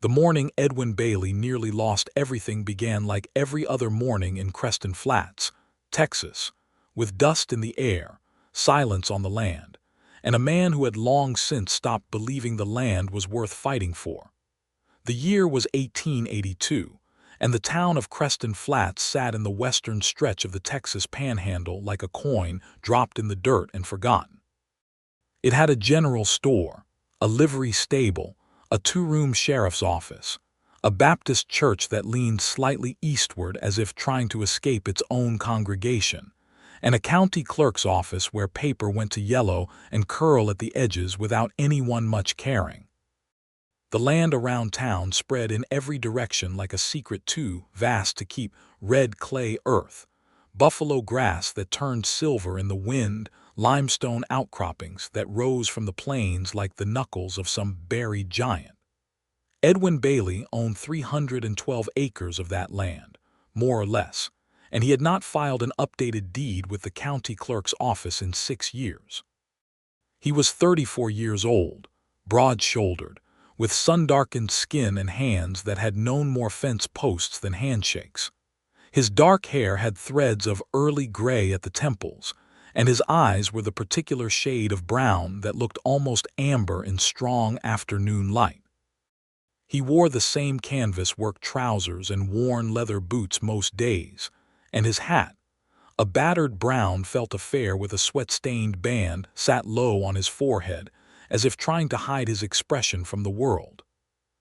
The morning Edwin Bailey nearly lost everything began like every other morning in Creston Flats, Texas, with dust in the air, silence on the land, and a man who had long since stopped believing the land was worth fighting for. The year was 1882, and the town of Creston Flats sat in the western stretch of the Texas Panhandle like a coin dropped in the dirt and forgotten. It had a general store, a livery stable, a two-room sheriff's office, a Baptist church that leaned slightly eastward as if trying to escape its own congregation, and a county clerk's office where paper went to yellow and curl at the edges without anyone much caring. The land around town spread in every direction like a secret too vast to keep: red clay earth, buffalo grass that turned silver in the wind, limestone outcroppings that rose from the plains like the knuckles of some buried giant. Edwin Bailey owned 312 acres of that land, more or less, and he had not filed an updated deed with the county clerk's office in 6 years. He was 34 years old, broad-shouldered, with sun-darkened skin and hands that had known more fence posts than handshakes. His dark hair had threads of early gray at the temples, and his eyes were the particular shade of brown that looked almost amber in strong afternoon light. He wore the same canvas-work trousers and worn leather boots most days, and his hat, a battered brown felt affair with a sweat-stained band, sat low on his forehead, as if trying to hide his expression from the world.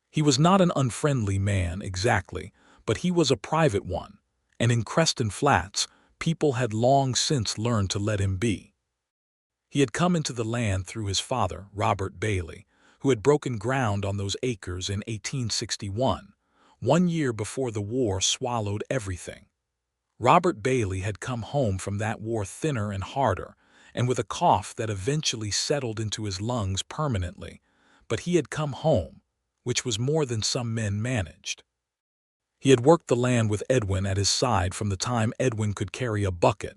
He was not an unfriendly man, exactly, but he was a private one, and in Creston Flats, people had long since learned to let him be. He had come into the land through his father, Robert Bailey, who had broken ground on those acres in 1861, 1 year before the war swallowed everything. Robert Bailey had come home from that war thinner and harder, and with a cough that eventually settled into his lungs permanently, but he had come home, which was more than some men managed. He had worked the land with Edwin at his side from the time Edwin could carry a bucket,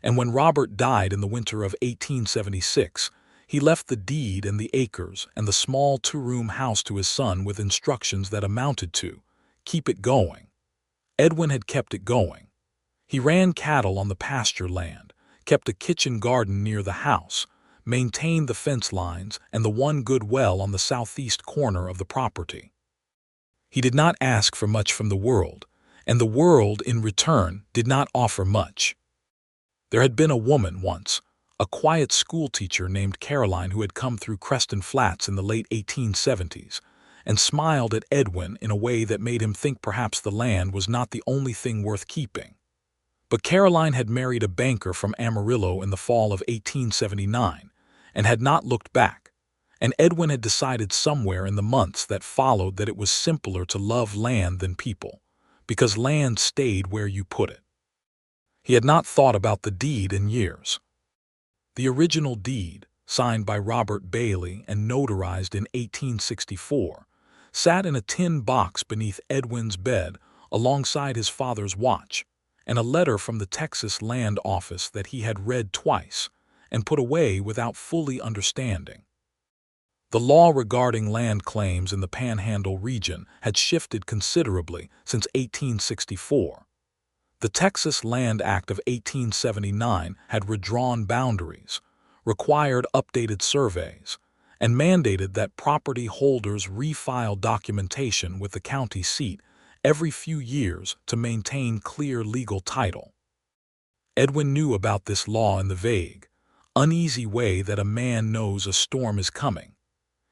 and when Robert died in the winter of 1876, he left the deed and the acres and the small two-room house to his son with instructions that amounted to, keep it going. Edwin had kept it going. He ran cattle on the pasture land, kept a kitchen garden near the house, maintained the fence lines and the one good well on the southeast corner of the property. He did not ask for much from the world, and the world, in return, did not offer much. There had been a woman once, a quiet schoolteacher named Caroline, who had come through Creston Flats in the late 1870s, and smiled at Edwin in a way that made him think perhaps the land was not the only thing worth keeping. But Caroline had married a banker from Amarillo in the fall of 1879, and had not looked back, and Edwin had decided somewhere in the months that followed that it was simpler to love land than people, because land stayed where you put it. He had not thought about the deed in years. The original deed, signed by Robert Bailey and notarized in 1864, sat in a tin box beneath Edwin's bed alongside his father's watch, and a letter from the Texas Land Office that he had read twice and put away without fully understanding. The law regarding land claims in the Panhandle region had shifted considerably since 1864. The Texas Land Act of 1879 had redrawn boundaries, required updated surveys, and mandated that property holders refile documentation with the county seat every few years to maintain clear legal title. Edwin knew about this law in the vague, uneasy way that a man knows a storm is coming.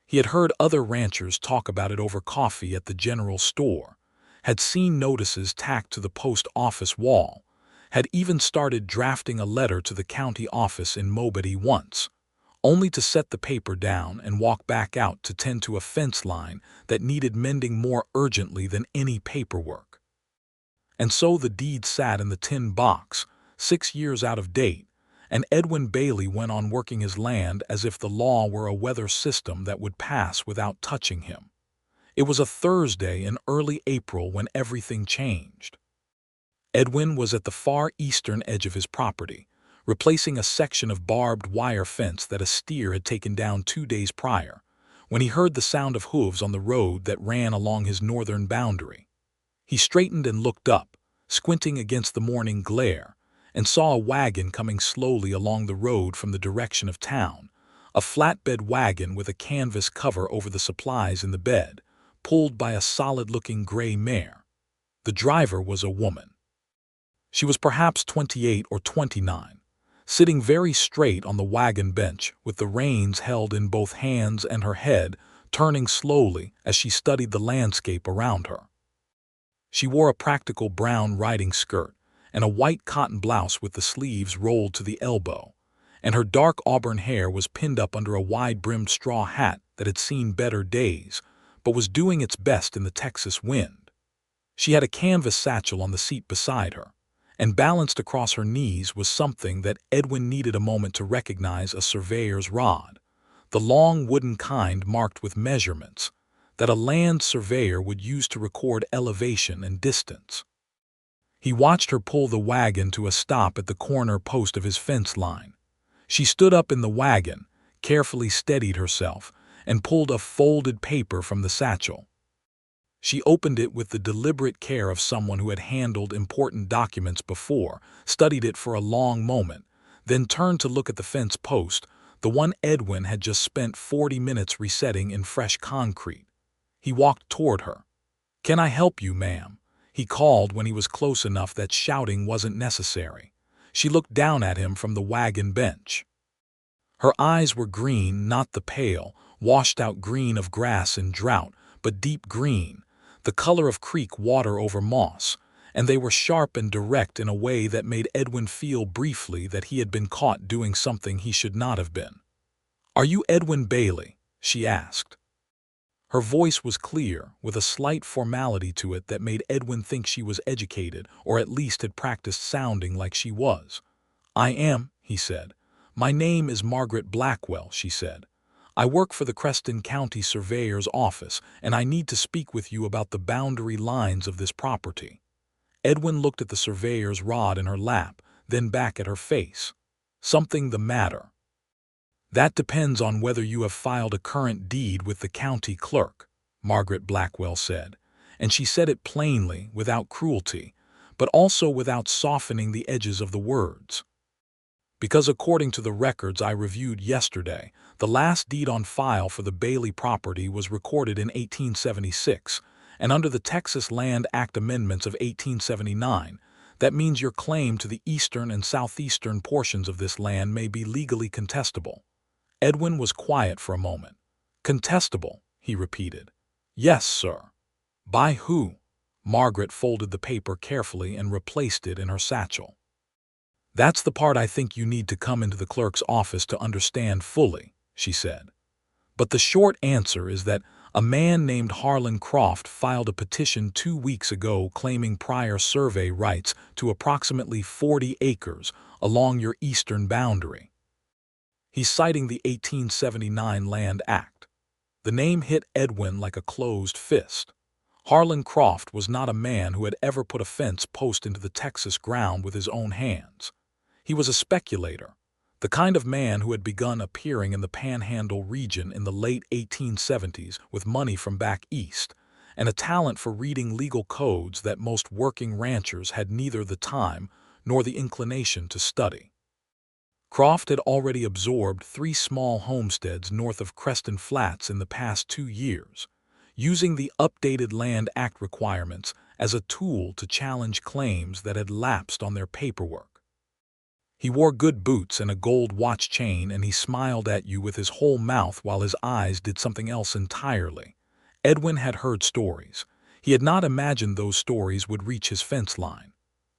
He had heard other ranchers talk about it over coffee at the general store, had seen notices tacked to the post office wall, had even started drafting a letter to the county office in Mobity once, only to set the paper down and walk back out to tend to a fence line that needed mending more urgently than any paperwork. And so the deed sat in the tin box, 6 years out of date, and Edwin Bailey went on working his land as if the law were a weather system that would pass without touching him. It was a Thursday in early April when everything changed. Edwin was at the far eastern edge of his property, replacing a section of barbed wire fence that a steer had taken down 2 days prior, when he heard the sound of hooves on the road that ran along his northern boundary. He straightened and looked up, squinting against the morning glare, and saw a wagon coming slowly along the road from the direction of town, a flatbed wagon with a canvas cover over the supplies in the bed, pulled by a solid-looking gray mare. The driver was a woman. She was perhaps 28 or 29, sitting very straight on the wagon bench with the reins held in both hands and her head turning slowly as she studied the landscape around her. She wore a practical brown riding skirt and a white cotton blouse with the sleeves rolled to the elbow, and her dark auburn hair was pinned up under a wide-brimmed straw hat that had seen better days, but was doing its best in the Texas wind. She had a canvas satchel on the seat beside her, and balanced across her knees was something that Edwin needed a moment to recognize: a surveyor's rod, the long wooden kind marked with measurements that a land surveyor would use to record elevation and distance. He watched her pull the wagon to a stop at the corner post of his fence line. She stood up in the wagon, carefully steadied herself, and pulled a folded paper from the satchel. She opened it with the deliberate care of someone who had handled important documents before, studied it for a long moment, then turned to look at the fence post, the one Edwin had just spent 40 minutes resetting in fresh concrete. He walked toward her. "Can I help you, ma'am?" he called when he was close enough that shouting wasn't necessary. She looked down at him from the wagon bench. Her eyes were green, not the pale, washed-out green of grass and drought, but deep green, the color of creek water over moss, and they were sharp and direct in a way that made Edwin feel briefly that he had been caught doing something he should not have been. "Are you Edwin Bailey?" she asked. Her voice was clear, with a slight formality to it that made Edwin think she was educated, or at least had practiced sounding like she was. "I am," he said. "My name is Margaret Blackwell," she said. "I work for the Creston County Surveyor's office, and I need to speak with you about the boundary lines of this property." Edwin looked at the surveyor's rod in her lap, then back at her face. "Something the matter?" "That depends on whether you have filed a current deed with the county clerk," Margaret Blackwell said, and she said it plainly, without cruelty, but also without softening the edges of the words. "Because according to the records I reviewed yesterday, the last deed on file for the Bailey property was recorded in 1876, and under the Texas Land Act amendments of 1879, that means your claim to the eastern and southeastern portions of this land may be legally contestable." Edwin was quiet for a moment. "Contestable," he repeated. "Yes, sir." "By who?" Margaret folded the paper carefully and replaced it in her satchel. "That's the part I think you need to come into the clerk's office to understand fully," she said. "But the short answer is that a man named Harlan Croft filed a petition 2 weeks ago claiming prior survey rights to approximately 40 acres along your eastern boundary. He's citing the 1879 Land Act." The name hit Edwin like a closed fist. Harlan Croft was not a man who had ever put a fence post into the Texas ground with his own hands. He was a speculator, the kind of man who had begun appearing in the Panhandle region in the late 1870s with money from back east, and a talent for reading legal codes that most working ranchers had neither the time nor the inclination to study. Croft had already absorbed 3 small homesteads north of Creston Flats in the past 2 years, using the updated Land Act requirements as a tool to challenge claims that had lapsed on their paperwork. He wore good boots and a gold watch chain, and he smiled at you with his whole mouth while his eyes did something else entirely. Edwin had heard stories. He had not imagined those stories would reach his fence line.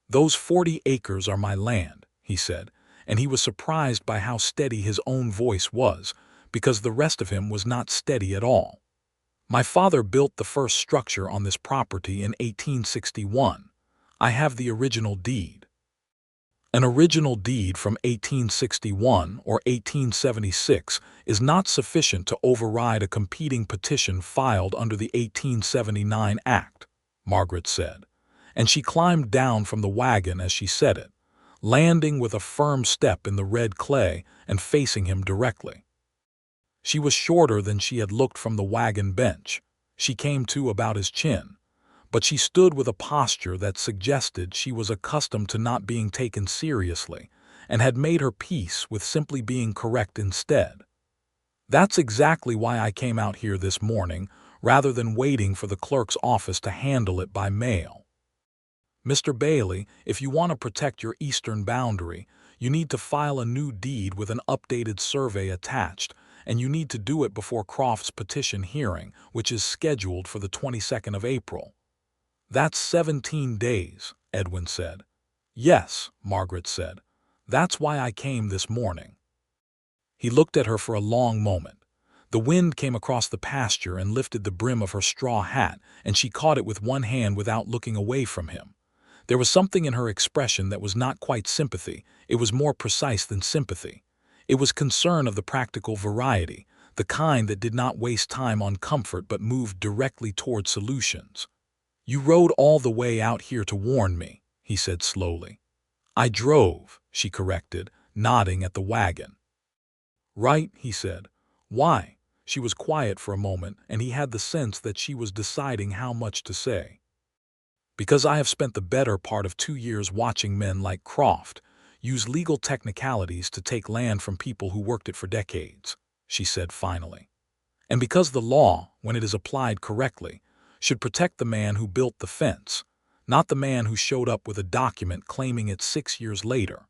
"Those 40 acres are my land," he said, and he was surprised by how steady his own voice was, because the rest of him was not steady at all. "My father built the first structure on this property in 1861. I have the original deed." An original deed from 1861 or 1876 is not sufficient to override a competing petition filed under the 1879 Act, Margaret said, and she climbed down from the wagon as she said it, landing with a firm step in the red clay and facing him directly. She was shorter than she had looked from the wagon bench. She came to about his chin, but she stood with a posture that suggested she was accustomed to not being taken seriously and had made her peace with simply being correct instead. "That's exactly why I came out here this morning, rather than waiting for the clerk's office to handle it by mail. Mr. Bailey, if you want to protect your eastern boundary, you need to file a new deed with an updated survey attached, and you need to do it before Croft's petition hearing, which is scheduled for the 22nd of April. "That's 17 days, Edwin said. "Yes," Margaret said. "That's why I came this morning." He looked at her for a long moment. The wind came across the pasture and lifted the brim of her straw hat, and she caught it with one hand without looking away from him. There was something in her expression that was not quite sympathy. It was more precise than sympathy. It was concern of the practical variety, the kind that did not waste time on comfort but moved directly toward solutions. "You rode all the way out here to warn me," he said slowly. "I drove," she corrected, nodding at the wagon. "Right," he said. "Why?" She was quiet for a moment, and he had the sense that she was deciding how much to say. "Because I have spent the better part of 2 years watching men like Croft use legal technicalities to take land from people who worked it for decades," she said finally. "And because the law, when it is applied correctly, should protect the man who built the fence, not the man who showed up with a document claiming it 6 years later.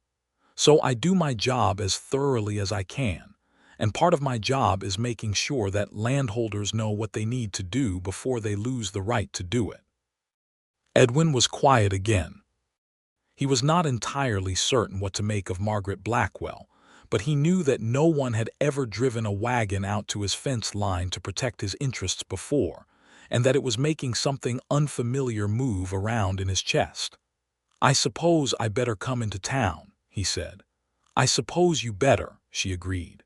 So I do my job as thoroughly as I can, and part of my job is making sure that landholders know what they need to do before they lose the right to do it." Edwin was quiet again. He was not entirely certain what to make of Margaret Blackwell, but he knew that no one had ever driven a wagon out to his fence line to protect his interests before, and that it was making something unfamiliar move around in his chest. "I suppose I better come into town," he said. "I suppose you better," she agreed.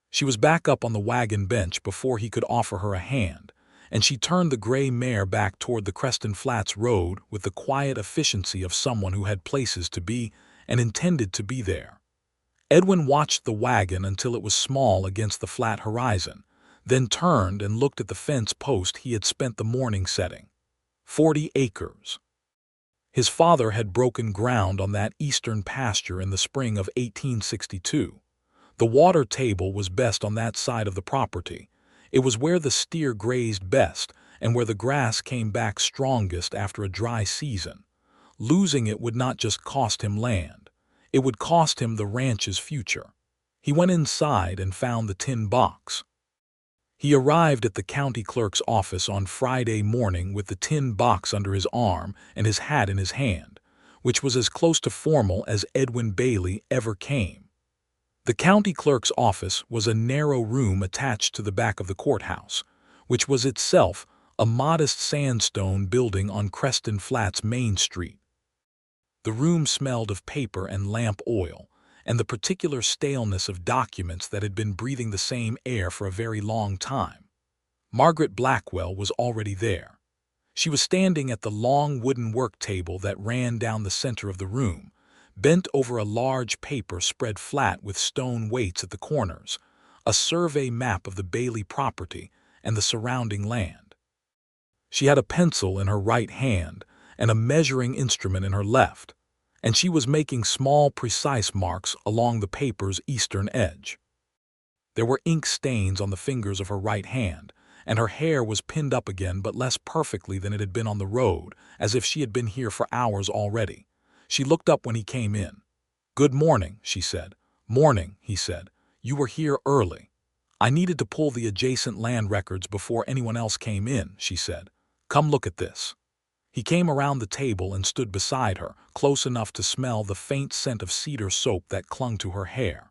She was back up on the wagon bench before he could offer her a hand, and she turned the gray mare back toward the Creston Flats road with the quiet efficiency of someone who had places to be and intended to be there. Edwin watched the wagon until it was small against the flat horizon, then turned and looked at the fence post he had spent the morning setting. 40 acres. His father had broken ground on that eastern pasture in the spring of 1862. The water table was best on that side of the property. It was where the steer grazed best and where the grass came back strongest after a dry season. Losing it would not just cost him land. It would cost him the ranch's future. He went inside and found the tin box. He arrived at the county clerk's office on Friday morning with the tin box under his arm and his hat in his hand, which was as close to formal as Edwin Bailey ever came. The county clerk's office was a narrow room attached to the back of the courthouse, which was itself a modest sandstone building on Creston Flats Main Street. The room smelled of paper and lamp oil, and the particular staleness of documents that had been breathing the same air for a very long time. Margaret Blackwell was already there. She was standing at the long wooden work table that ran down the center of the room, bent over a large paper spread flat with stone weights at the corners, a survey map of the Bailey property and the surrounding land. She had a pencil in her right hand and a measuring instrument in her left, and she was making small, precise marks along the paper's eastern edge. There were ink stains on the fingers of her right hand, and her hair was pinned up again but less perfectly than it had been on the road, as if she had been here for hours already. She looked up when he came in. "Good morning," she said. "Morning," he said. "You were here early." "I needed to pull the adjacent land records before anyone else came in," she said. "Come look at this." He came around the table and stood beside her, close enough to smell the faint scent of cedar soap that clung to her hair.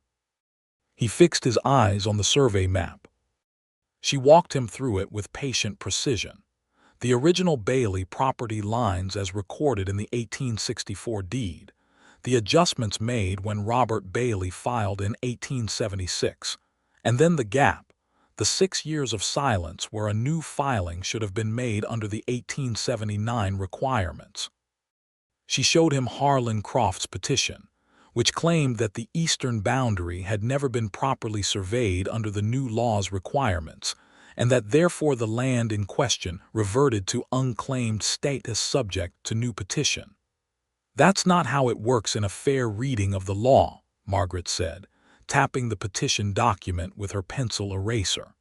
He fixed his eyes on the survey map. She walked him through it with patient precision. The original Bailey property lines as recorded in the 1864 deed, the adjustments made when Robert Bailey filed in 1876, and then the gap, the 6 years of silence where a new filing should have been made under the 1879 requirements. She showed him Harlan Croft's petition, which claimed that the eastern boundary had never been properly surveyed under the new law's requirements, and that therefore the land in question reverted to unclaimed status subject to new petition. "That's not how it works in a fair reading of the law," Margaret said, tapping the petition document with her pencil eraser.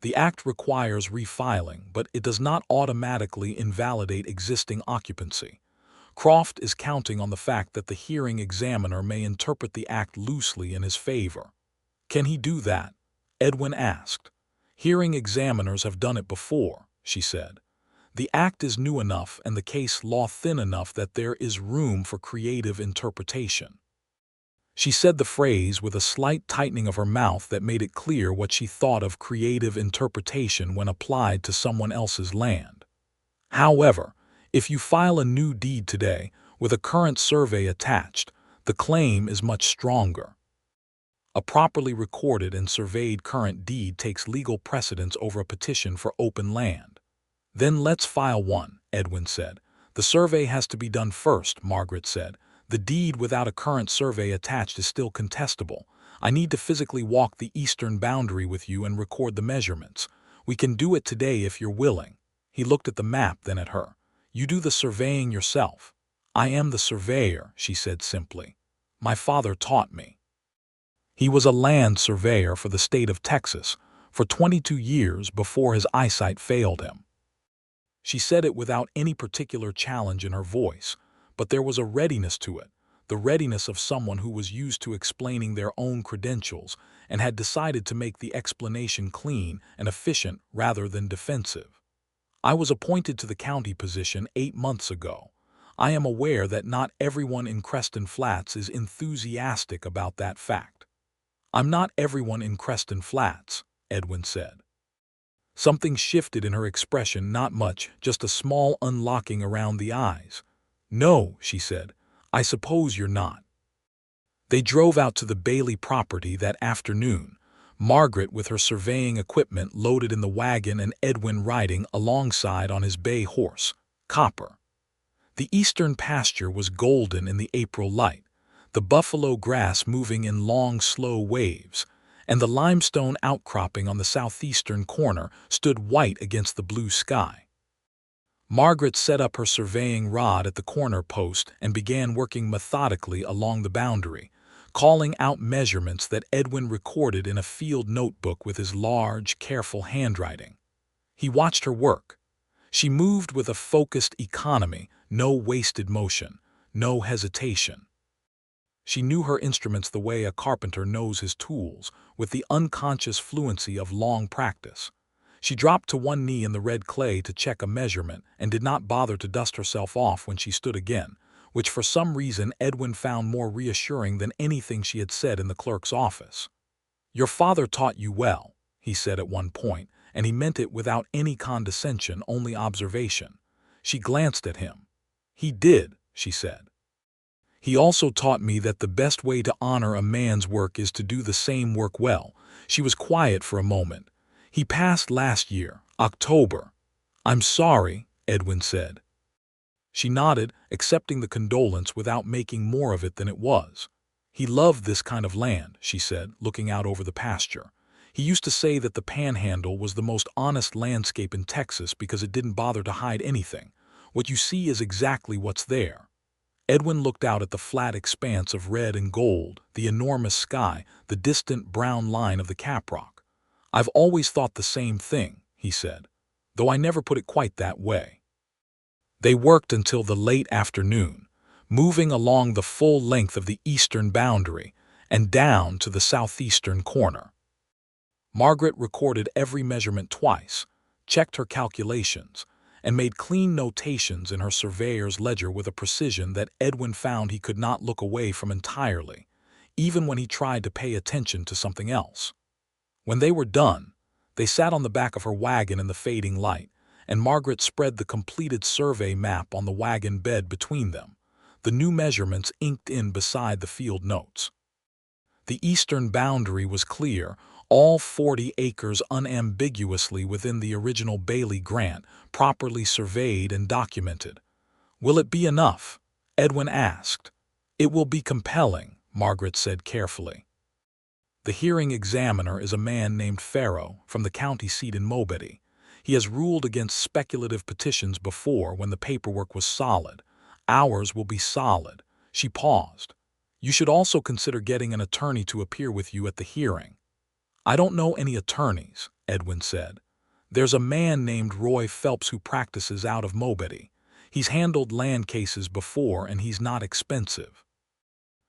"The act requires refiling, but it does not automatically invalidate existing occupancy. Croft is counting on the fact that the hearing examiner may interpret the act loosely in his favor." "Can he do that?" Edwin asked. "Hearing examiners have done it before," she said. "The act is new enough and the case law thin enough that there is room for creative interpretation." She said the phrase with a slight tightening of her mouth that made it clear what she thought of creative interpretation when applied to someone else's land. "However, if you file a new deed today, with a current survey attached, the claim is much stronger. A properly recorded and surveyed current deed takes legal precedence over a petition for open land." "Then let's file one," Edwin said. "The survey has to be done first," Margaret said. "The deed without a current survey attached is still contestable. I need to physically walk the eastern boundary with you and record the measurements. We can do it today if you're willing." He looked at the map, then at her. "You do the surveying yourself." "I am the surveyor," she said simply. "My father taught me." He was a land surveyor for the state of Texas for 22 years before his eyesight failed him. She said it without any particular challenge in her voice, but there was a readiness to it, the readiness of someone who was used to explaining their own credentials and had decided to make the explanation clean and efficient rather than defensive. "I was appointed to the county position 8 months ago. I am aware that not everyone in Creston Flats is enthusiastic about that fact." "I'm not everyone in Creston Flats," Edwin said. Something shifted in her expression, not much, just a small unlocking around the eyes. "No," she said, "I suppose you're not." They drove out to the Bailey property that afternoon, Margaret with her surveying equipment loaded in the wagon and Edwin riding alongside on his bay horse, Copper. The eastern pasture was golden in the April light, the buffalo grass moving in long, slow waves, and the limestone outcropping on the southeastern corner stood white against the blue sky. Margaret set up her surveying rod at the corner post and began working methodically along the boundary, calling out measurements that Edwin recorded in a field notebook with his large, careful handwriting. He watched her work. She moved with a focused economy, no wasted motion, no hesitation. She knew her instruments the way a carpenter knows his tools, with the unconscious fluency of long practice. She dropped to one knee in the red clay to check a measurement and did not bother to dust herself off when she stood again, which for some reason Edwin found more reassuring than anything she had said in the clerk's office. "Your father taught you well," he said at one point, and he meant it without any condescension, only observation. She glanced at him. "He did," she said. "He also taught me that the best way to honor a man's work is to do the same work well." She was quiet for a moment. "He passed last year, October." "I'm sorry," Edwin said. She nodded, accepting the condolence without making more of it than it was. "He loved this kind of land," she said, looking out over the pasture. "He used to say that the Panhandle was the most honest landscape in Texas because it didn't bother to hide anything. What you see is exactly what's there." Edwin looked out at the flat expanse of red and gold, the enormous sky, the distant brown line of the caprock. "I've always thought the same thing," he said, "though I never put it quite that way." They worked until the late afternoon, moving along the full length of the eastern boundary and down to the southeastern corner. Margaret recorded every measurement twice, checked her calculations, and made clean notations in her surveyor's ledger with a precision that Edwin found he could not look away from entirely, even when he tried to pay attention to something else. When they were done, they sat on the back of her wagon in the fading light, and Margaret spread the completed survey map on the wagon bed between them, the new measurements inked in beside the field notes. The eastern boundary was clear, all 40 acres unambiguously within the original Bailey grant, properly surveyed and documented. "Will it be enough?" Edwin asked. "It will be compelling," Margaret said carefully. "The hearing examiner is a man named Farrow from the county seat in Mobedy. He has ruled against speculative petitions before when the paperwork was solid. Ours will be solid." She paused. "You should also consider getting an attorney to appear with you at the hearing." "I don't know any attorneys," Edwin said. "There's a man named Roy Phelps who practices out of Mobedy. He's handled land cases before and he's not expensive."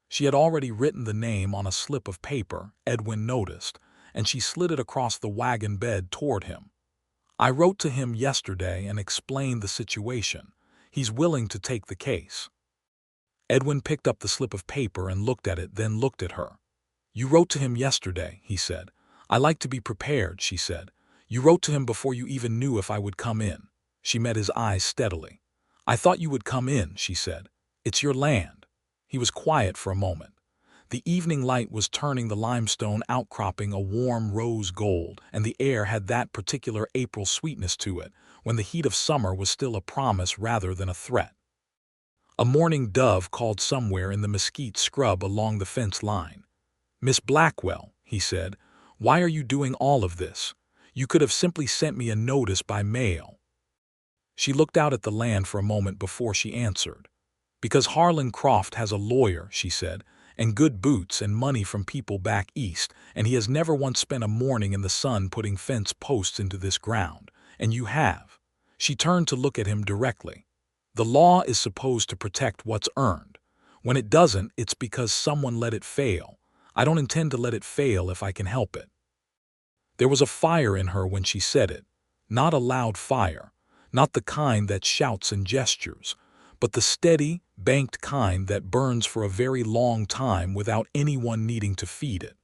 She had already written the name on a slip of paper, Edwin noticed, and she slid it across the wagon bed toward him. "I wrote to him yesterday and explained the situation. He's willing to take the case." Edwin picked up the slip of paper and looked at it, then looked at her. "You wrote to him yesterday," he said. "I like to be prepared," she said. "You wrote to him before you even knew if I would come in." She met his eyes steadily. "I thought you would come in," she said. "It's your land." He was quiet for a moment. The evening light was turning the limestone outcropping a warm rose gold, and the air had that particular April sweetness to it, when the heat of summer was still a promise rather than a threat. A mourning dove called somewhere in the mesquite scrub along the fence line. "Miss Blackwell," he said, "why are you doing all of this? You could have simply sent me a notice by mail." She looked out at the land for a moment before she answered. "Because Harlan Croft has a lawyer," she said, "and good boots and money from people back east, and he has never once spent a morning in the sun putting fence posts into this ground, and you have." She turned to look at him directly. "The law is supposed to protect what's earned. When it doesn't, it's because someone let it fail. I don't intend to let it fail if I can help it." There was a fire in her when she said it, not a loud fire, not the kind that shouts and gestures, but the steady, banked kind that burns for a very long time without anyone needing to feed it.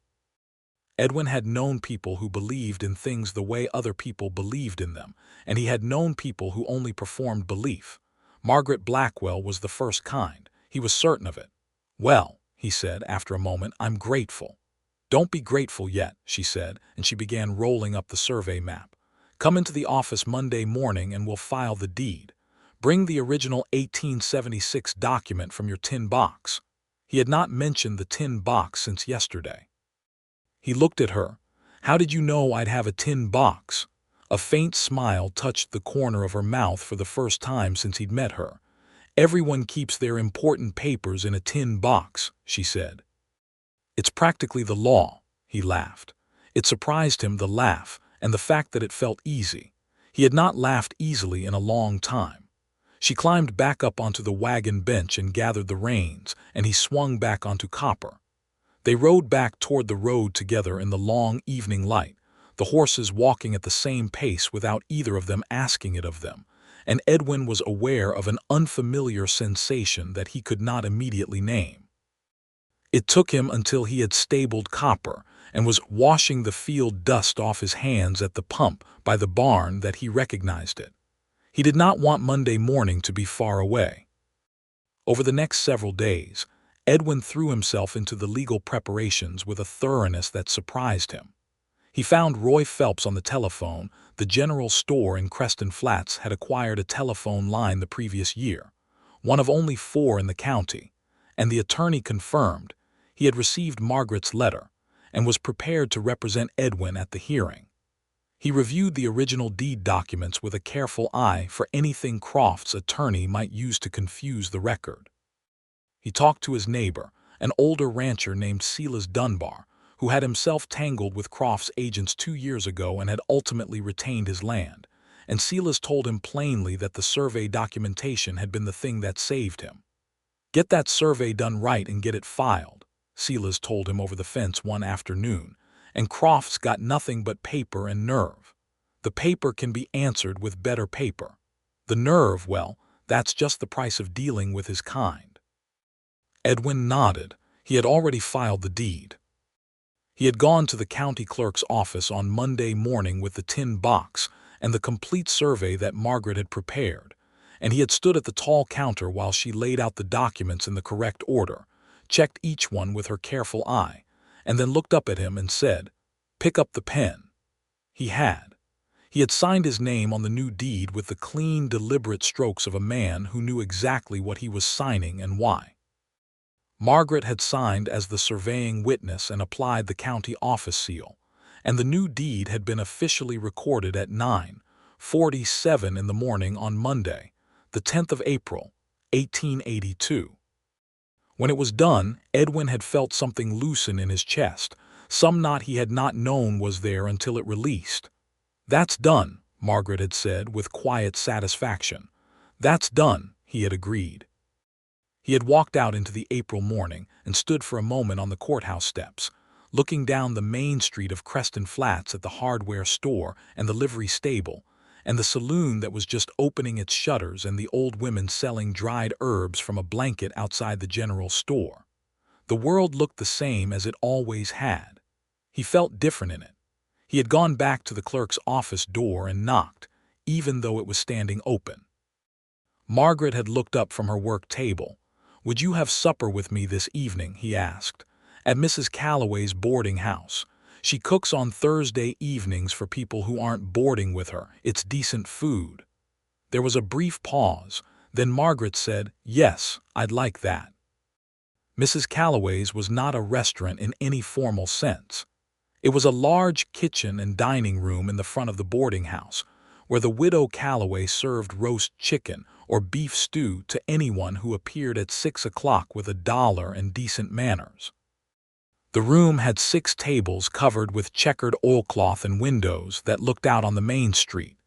Edwin had known people who believed in things the way other people believed in them, and he had known people who only performed belief. Margaret Blackwell was the first kind. He was certain of it. "Well," he said after a moment, "I'm grateful." "Don't be grateful yet," she said, and she began rolling up the survey map. "Come into the office Monday morning and we'll file the deed. Bring the original 1876 document from your tin box." He had not mentioned the tin box since yesterday. He looked at her. "How did you know I'd have a tin box?" A faint smile touched the corner of her mouth for the first time since he'd met her. "Everyone keeps their important papers in a tin box," she said. "It's practically the law," he laughed. It surprised him, the laugh, and the fact that it felt easy. He had not laughed easily in a long time. She climbed back up onto the wagon bench and gathered the reins, and he swung back onto Copper. They rode back toward the road together in the long evening light, the horses walking at the same pace without either of them asking it of them, and Edwin was aware of an unfamiliar sensation that he could not immediately name. It took him until he had stabled Copper and was washing the field dust off his hands at the pump by the barn that he recognized it. He did not want Monday morning to be far away. Over the next several days, Edwin threw himself into the legal preparations with a thoroughness that surprised him. He found Roy Phelps on the telephone. The general store in Creston Flats had acquired a telephone line the previous year, one of only 4 in the county, and the attorney confirmed he had received Margaret's letter and was prepared to represent Edwin at the hearing. He reviewed the original deed documents with a careful eye for anything Croft's attorney might use to confuse the record. He talked to his neighbor, an older rancher named Silas Dunbar, who had himself tangled with Croft's agents 2 years ago and had ultimately retained his land, and Silas told him plainly that the survey documentation had been the thing that saved him. "Get that survey done right and get it filed," Silas told him over the fence one afternoon, "and Croft's got nothing but paper and nerve. The paper can be answered with better paper. The nerve, well, that's just the price of dealing with his kind." Edwin nodded. He had already filed the deed. He had gone to the county clerk's office on Monday morning with the tin box and the complete survey that Margaret had prepared, and he had stood at the tall counter while she laid out the documents in the correct order, checked each one with her careful eye, and then looked up at him and said, "Pick up the pen." He had. He had signed his name on the new deed with the clean, deliberate strokes of a man who knew exactly what he was signing and why. Margaret had signed as the surveying witness and applied the county office seal, and the new deed had been officially recorded at 9:47 in the morning on Monday, the 10th of April, 1882. When it was done, Edwin had felt something loosen in his chest, some knot he had not known was there until it released. "That's done," Margaret had said with quiet satisfaction. "That's done," he had agreed. He had walked out into the April morning and stood for a moment on the courthouse steps, looking down the main street of Creston Flats at the hardware store and the livery stable, and the saloon that was just opening its shutters and the old women selling dried herbs from a blanket outside the general store. The world looked the same as it always had. He felt different in it. He had gone back to the clerk's office door and knocked, even though it was standing open. Margaret had looked up from her work table. "Would you have supper with me this evening?" he asked. "At Mrs. Calloway's boarding house. She cooks on Thursday evenings for people who aren't boarding with her. It's decent food." There was a brief pause. Then Margaret said, "Yes, I'd like that." Mrs. Calloway's was not a restaurant in any formal sense. It was a large kitchen and dining room in the front of the boarding house, where the widow Calloway served roast chicken or beef stew to anyone who appeared at 6 o'clock with $1 and decent manners. The room had 6 tables covered with checkered oilcloth and windows that looked out on the main street,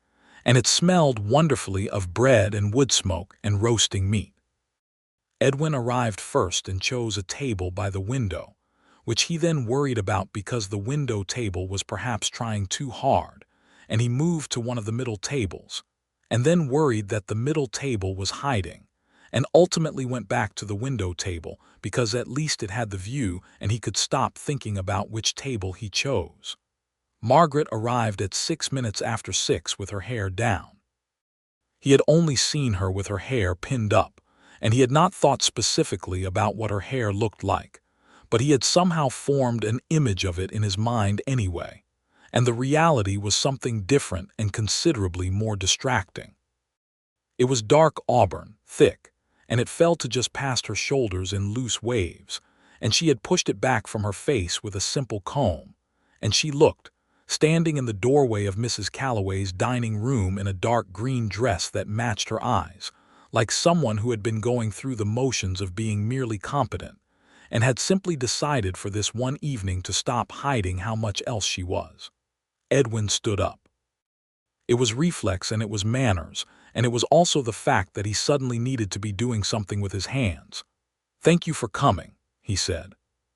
and it smelled wonderfully of bread and wood smoke and roasting meat. Edwin arrived first and chose a table by the window, which he then worried about because the window table was perhaps trying too hard, and he moved to one of the middle tables, and then worried that the middle table was hiding, and ultimately went back to the window table because at least it had the view and he could stop thinking about which table he chose. Margaret arrived at 6 minutes after 6 with her hair down. He had only seen her with her hair pinned up, and he had not thought specifically about what her hair looked like, but he had somehow formed an image of it in his mind anyway, and the reality was something different and considerably more distracting. It was dark auburn, thick, and it fell to just past her shoulders in loose waves, and she had pushed it back from her face with a simple comb, and she looked, standing in the doorway of Mrs. Calloway's dining room in a dark green dress that matched her eyes, like someone who had been going through the motions of being merely competent, and had simply decided for this one evening to stop hiding how much else she was. Edwin stood up. It was reflex and it was manners, and it was also the fact that he suddenly needed to be doing something with his hands. "Thank you for coming," he said.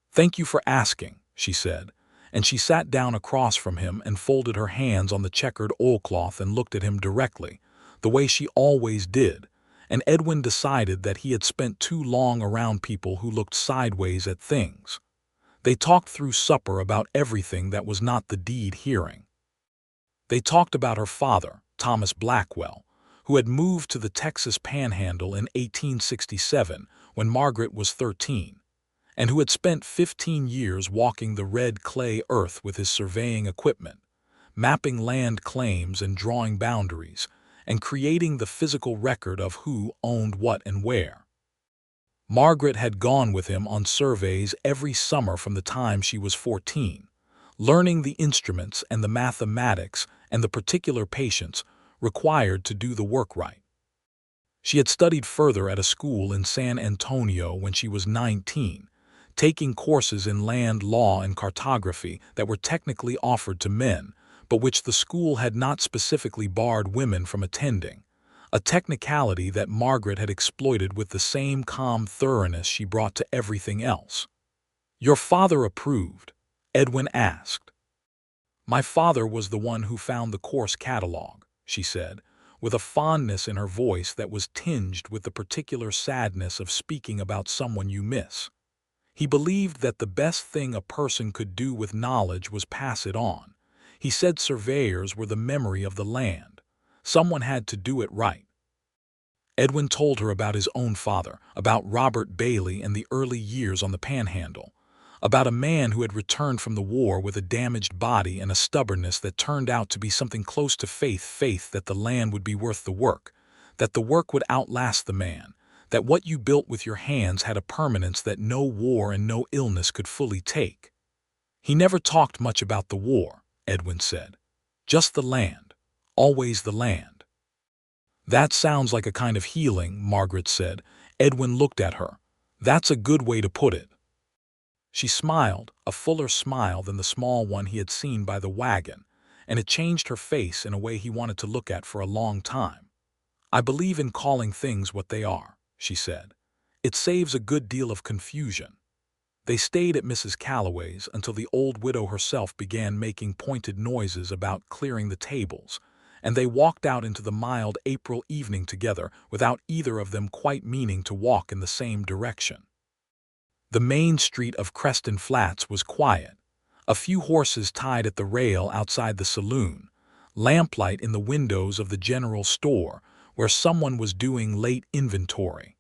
"Thank you for asking," she said, and she sat down across from him and folded her hands on the checkered oilcloth and looked at him directly, the way she always did, and Edwin decided that he had spent too long around people who looked sideways at things. They talked through supper about everything that was not the deed hearing. They talked about her father, Thomas Blackwell, who had moved to the Texas Panhandle in 1867 when Margaret was 13, and who had spent 15 years walking the red clay earth with his surveying equipment, mapping land claims and drawing boundaries, and creating the physical record of who owned what and where. Margaret had gone with him on surveys every summer from the time she was 14, learning the instruments and the mathematics and the particular patience required to do the work right. She had studied further at a school in San Antonio when she was 19, taking courses in land law and cartography that were technically offered to men, but which the school had not specifically barred women from attending, a technicality that Margaret had exploited with the same calm thoroughness she brought to everything else. "Your father approved?" Edwin asked. "My father was the one who found the course catalog," she said, with a fondness in her voice that was tinged with the particular sadness of speaking about someone you miss. "He believed that the best thing a person could do with knowledge was pass it on. He said surveyors were the memory of the land. Someone had to do it right." Edwin told her about his own father, about Robert Bailey and the early years on the Panhandle, about a man who had returned from the war with a damaged body and a stubbornness that turned out to be something close to faith that the land would be worth the work, that the work would outlast the man, that what you built with your hands had a permanence that no war and no illness could fully take. He never talked much about the war, Edwin said. Just the land. Always the land. That sounds like a kind of healing, Margaret said. Edwin looked at her. That's a good way to put it. She smiled, a fuller smile than the small one he had seen by the wagon, and it changed her face in a way he wanted to look at for a long time. I believe in calling things what they are, she said. It saves a good deal of confusion. They stayed at Mrs. Calloway's until the old widow herself began making pointed noises about clearing the tables, and they walked out into the mild April evening together without either of them quite meaning to walk in the same direction. The main street of Creston Flats was quiet. A few horses tied at the rail outside the saloon, lamplight in the windows of the general store where someone was doing late inventory.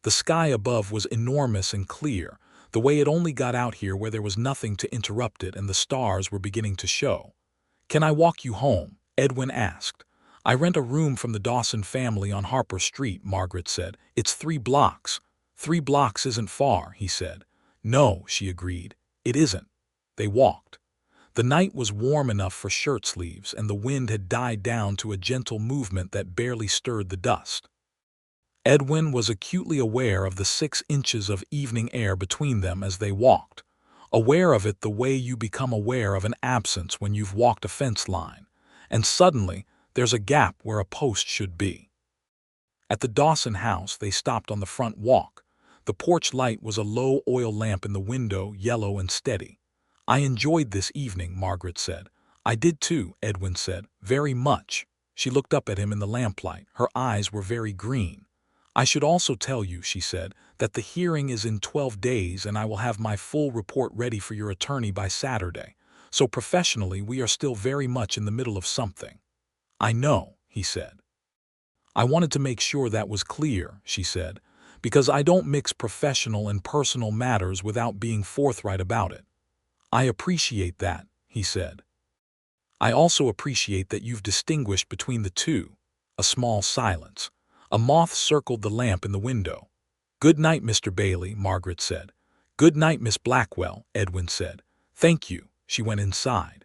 The sky above was enormous and clear, the way it only got out here where there was nothing to interrupt it and the stars were beginning to show. "Can I walk you home?" Edwin asked. "I rent a room from the Dawson family on Harper Street," Margaret said. "It's 3 blocks. 3 blocks isn't far," he said. "No," she agreed. "It isn't." They walked. The night was warm enough for shirt sleeves, and the wind had died down to a gentle movement that barely stirred the dust. Edwin was acutely aware of the 6 inches of evening air between them as they walked, aware of it the way you become aware of an absence when you've walked a fence line, and suddenly there's a gap where a post should be. At the Dawson house, they stopped on the front walk. The porch light was a low oil lamp in the window, yellow and steady. "I enjoyed this evening," Margaret said. "I did too," Edwin said. "Very much." She looked up at him in the lamplight. Her eyes were very green. "I should also tell you," she said, "that the hearing is in 12 days and I will have my full report ready for your attorney by Saturday. So professionally, we are still very much in the middle of something." "I know," he said. "I wanted to make sure that was clear," she said, "because I don't mix professional and personal matters without being forthright about it." "I appreciate that," he said. "I also appreciate that you've distinguished between the two." A small silence. A moth circled the lamp in the window. "Good night, Mr. Bailey," Margaret said. "Good night, Miss Blackwell," Edwin said. "Thank you." She went inside.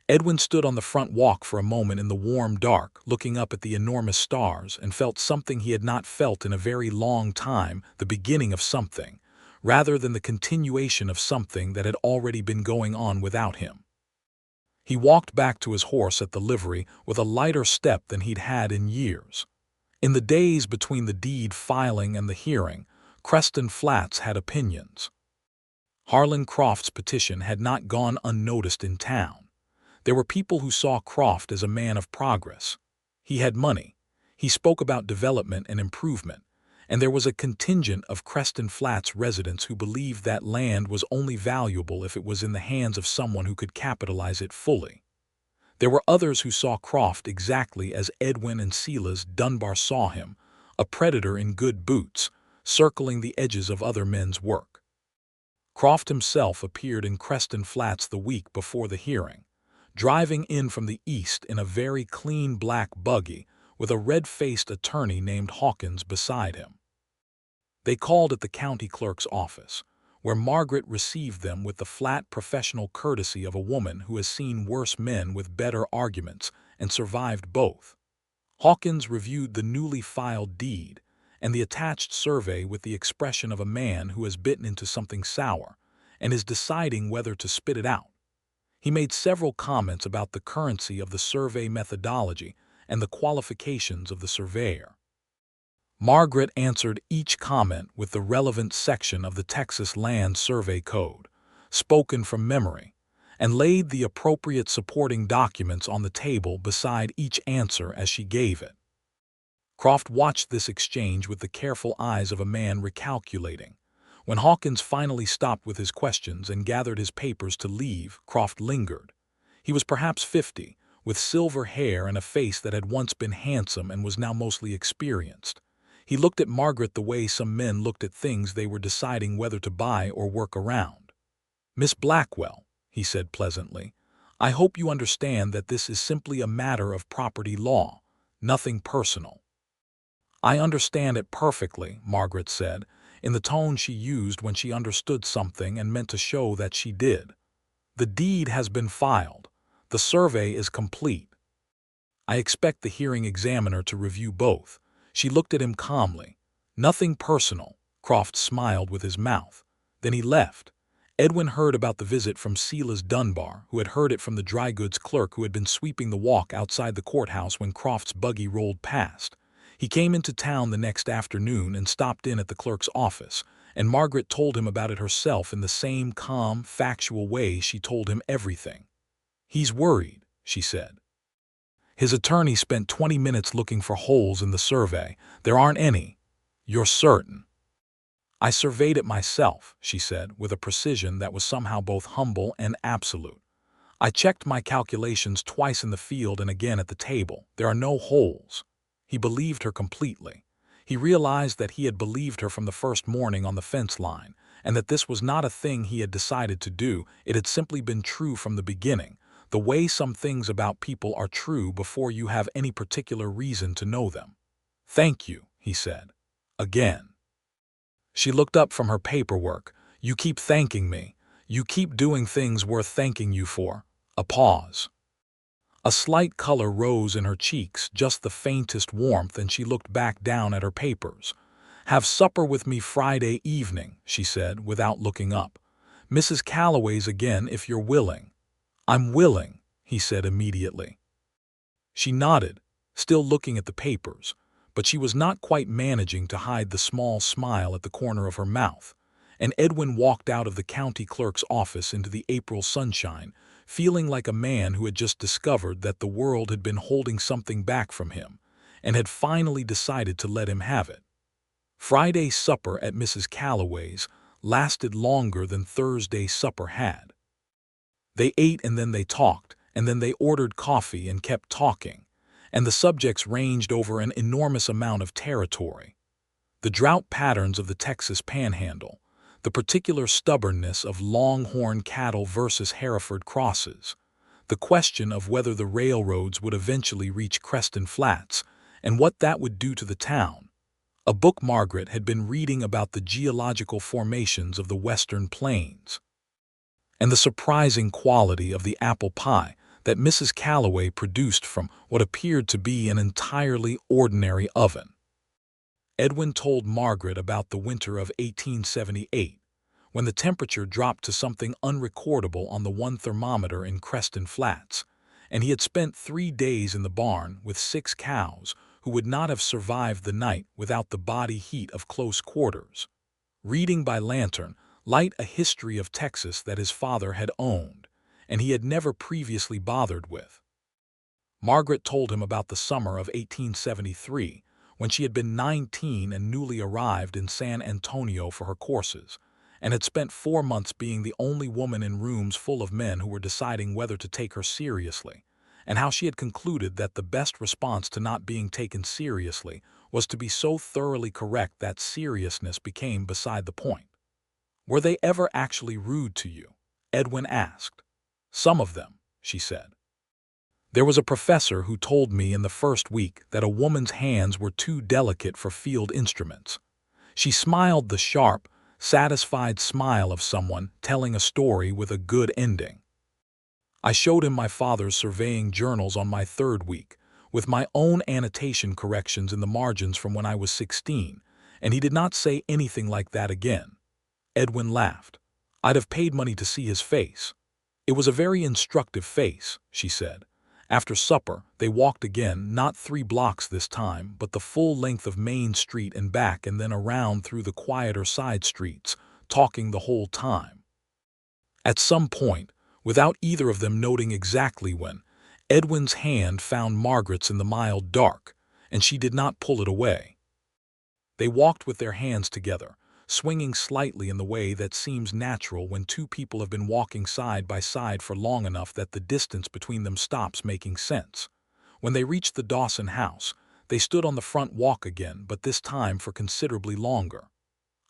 Edwin stood on the front walk for a moment in the warm dark, looking up at the enormous stars, and felt something he had not felt in a very long time, the beginning of something, rather than the continuation of something that had already been going on without him. He walked back to his horse at the livery with a lighter step than he'd had in years. In the days between the deed filing and the hearing, Creston Flats had opinions. Harlan Croft's petition had not gone unnoticed in town. There were people who saw Croft as a man of progress. He had money. He spoke about development and improvement. And there was a contingent of Creston Flats residents who believed that land was only valuable if it was in the hands of someone who could capitalize it fully. There were others who saw Croft exactly as Edwin and Silas Dunbar saw him, a predator in good boots, circling the edges of other men's work. Croft himself appeared in Creston Flats the week before the hearing, driving in from the east in a very clean black buggy with a red-faced attorney named Hawkins beside him. They called at the county clerk's office, where Margaret received them with the flat professional courtesy of a woman who has seen worse men with better arguments and survived both. Hawkins reviewed the newly filed deed and the attached survey with the expression of a man who has bitten into something sour and is deciding whether to spit it out. He made several comments about the currency of the survey methodology and the qualifications of the surveyor. Margaret answered each comment with the relevant section of the Texas Land Survey Code, spoken from memory, and laid the appropriate supporting documents on the table beside each answer as she gave it. Croft watched this exchange with the careful eyes of a man recalculating. When Hawkins finally stopped with his questions and gathered his papers to leave, Croft lingered. He was perhaps 50, with silver hair and a face that had once been handsome and was now mostly experienced. He looked at Margaret the way some men looked at things they were deciding whether to buy or work around. "Miss Blackwell," he said pleasantly, "I hope you understand that this is simply a matter of property law, nothing personal." "I understand it perfectly," Margaret said, in the tone she used when she understood something and meant to show that she did. "The deed has been filed. The survey is complete. I expect the hearing examiner to review both." She looked at him calmly. "Nothing personal." Croft smiled with his mouth. Then he left. Edwin heard about the visit from Silas Dunbar, who had heard it from the dry goods clerk who had been sweeping the walk outside the courthouse when Croft's buggy rolled past. He came into town the next afternoon and stopped in at the clerk's office, and Margaret told him about it herself in the same calm, factual way she told him everything. "He's worried," she said. "His attorney spent 20 minutes looking for holes in the survey. There aren't any." "You're certain?" "I surveyed it myself," she said, with a precision that was somehow both humble and absolute. "I checked my calculations twice in the field and again at the table. There are no holes." He believed her completely. He realized that he had believed her from the first morning on the fence line, and that this was not a thing he had decided to do. It had simply been true from the beginning, the way some things about people are true before you have any particular reason to know them. "Thank you," he said. "Again." She looked up from her paperwork. "You keep thanking me. You keep doing things worth thanking you for." A pause. A slight color rose in her cheeks, just the faintest warmth, and she looked back down at her papers. "Have supper with me Friday evening," she said, without looking up. "Mrs. Calloway's again, if you're willing." "I'm willing," he said immediately. She nodded, still looking at the papers, but she was not quite managing to hide the small smile at the corner of her mouth, and Edwin walked out of the county clerk's office into the April sunshine, feeling like a man who had just discovered that the world had been holding something back from him, and had finally decided to let him have it. Friday's supper at Mrs. Calloway's lasted longer than Thursday's supper had. They ate and then they talked, and then they ordered coffee and kept talking, and the subjects ranged over an enormous amount of territory. The drought patterns of the Texas Panhandle, the particular stubbornness of longhorn cattle versus Hereford crosses, the question of whether the railroads would eventually reach Creston Flats, and what that would do to the town. A book Margaret had been reading about the geological formations of the Western Plains, and the surprising quality of the apple pie that Mrs. Calloway produced from what appeared to be an entirely ordinary oven. Edwin told Margaret about the winter of 1878, when the temperature dropped to something unrecordable on the one thermometer in Creston Flats, and he had spent 3 days in the barn with 6 cows who would not have survived the night without the body heat of close quarters, reading by lantern light a history of Texas that his father had owned, and he had never previously bothered with. Margaret told him about the summer of 1873, when she had been 19 and newly arrived in San Antonio for her courses, and had spent 4 months being the only woman in rooms full of men who were deciding whether to take her seriously, and how she had concluded that the best response to not being taken seriously was to be so thoroughly correct that seriousness became beside the point. "Were they ever actually rude to you?" Edwin asked. "Some of them," she said. "There was a professor who told me in the first week that a woman's hands were too delicate for field instruments." She smiled the sharp, satisfied smile of someone telling a story with a good ending. "I showed him my father's surveying journals on my 3rd week, with my own annotation corrections in the margins from when I was 16, and he did not say anything like that again." Edwin laughed. "I'd have paid money to see his face." "It was a very instructive face," she said. After supper, they walked again, not 3 blocks this time, but the full length of Main Street and back, and then around through the quieter side streets, talking the whole time. At some point, without either of them noting exactly when, Edwin's hand found Margaret's in the mild dark, and she did not pull it away. They walked with their hands together, swinging slightly in the way that seems natural when 2 people have been walking side by side for long enough that the distance between them stops making sense. When they reached the Dawson house, they stood on the front walk again, but this time for considerably longer.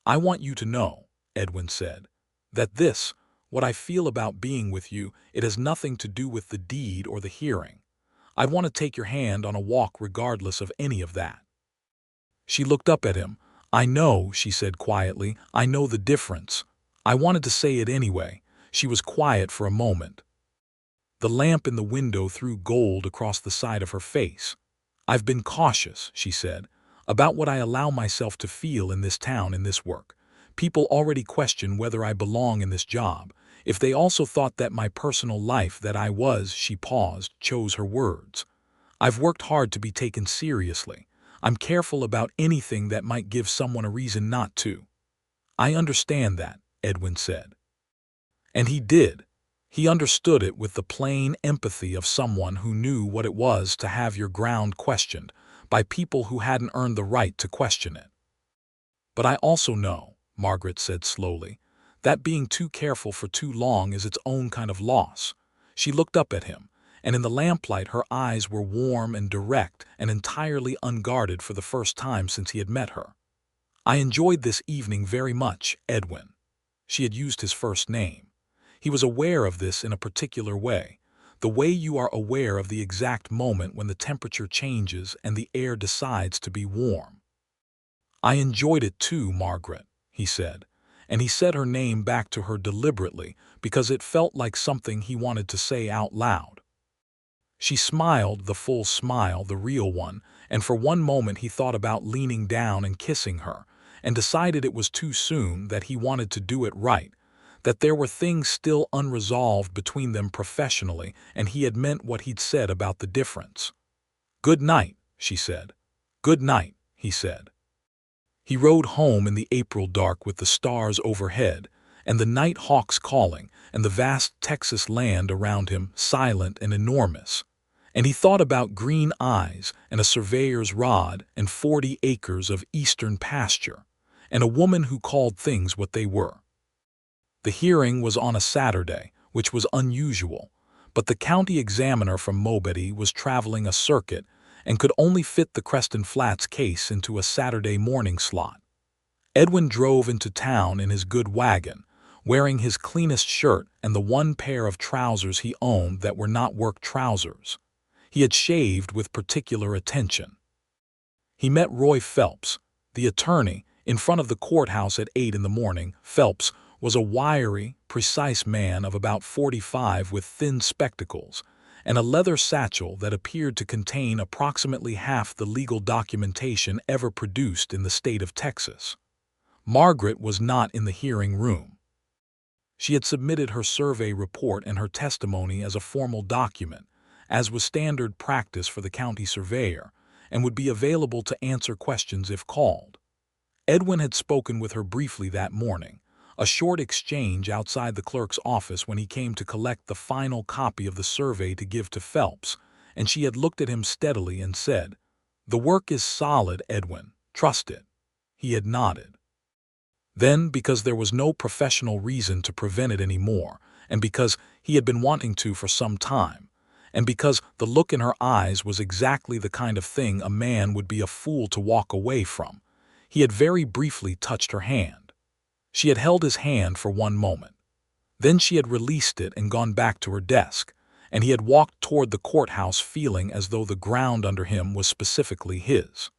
"I want you to know," Edwin said, "that what I feel about being with you, it has nothing to do with the deed or the hearing. I want to take your hand on a walk regardless of any of that." She looked up at him. "I know," she said quietly. "I know the difference." I wanted to say it anyway. She was quiet for a moment. The lamp in the window threw gold across the side of her face. "I've been cautious," she said, "about what I allow myself to feel in this town, in this work. People already question whether I belong in this job. If they also thought that my personal life, that I was," she paused, chose her words. "I've worked hard to be taken seriously. I'm careful about anything that might give someone a reason not to." "I understand that," Edwin said. And he did. He understood it with the plain empathy of someone who knew what it was to have your ground questioned by people who hadn't earned the right to question it. "But I also know," Margaret said slowly, "that being too careful for too long is its own kind of loss." She looked up at him, and in the lamplight her eyes were warm and direct and entirely unguarded for the first time since he had met her. "I enjoyed this evening very much, Edwin." She had used his first name. He was aware of this in a particular way, the way you are aware of the exact moment when the temperature changes and the air decides to be warm. "I enjoyed it too, Margaret," he said, and he said her name back to her deliberately because it felt like something he wanted to say out loud. She smiled, the full smile, the real one, and for one moment he thought about leaning down and kissing her, and decided it was too soon, that he wanted to do it right, that there were things still unresolved between them professionally, and he had meant what he'd said about the difference. "Good night," she said. "Good night," he said. He rode home in the April dark with the stars overhead, and the night hawks calling, and the vast Texas land around him silent and enormous. And he thought about green eyes and a surveyor's rod and 40 acres of eastern pasture, and a woman who called things what they were. The hearing was on a Saturday, which was unusual, but the county examiner from Mobedy was traveling a circuit and could only fit the Creston Flats case into a Saturday morning slot. Edwin drove into town in his good wagon, wearing his cleanest shirt and the one pair of trousers he owned that were not work trousers. He had shaved with particular attention. He met Roy Phelps, the attorney, in front of the courthouse at 8 in the morning. Phelps was a wiry, precise man of about 45 with thin spectacles and a leather satchel that appeared to contain approximately half the legal documentation ever produced in the state of Texas. Margaret was not in the hearing room. She had submitted her survey report and her testimony as a formal document, as was standard practice for the county surveyor, and would be available to answer questions if called. Edwin had spoken with her briefly that morning, a short exchange outside the clerk's office when he came to collect the final copy of the survey to give to Phelps, and she had looked at him steadily and said, "The work is solid, Edwin. Trust it." He had nodded. Then, because there was no professional reason to prevent it anymore, and because he had been wanting to for some time, and because the look in her eyes was exactly the kind of thing a man would be a fool to walk away from, he had very briefly touched her hand. She had held his hand for one moment. Then she had released it and gone back to her desk, and he had walked toward the courthouse feeling as though the ground under him was specifically his.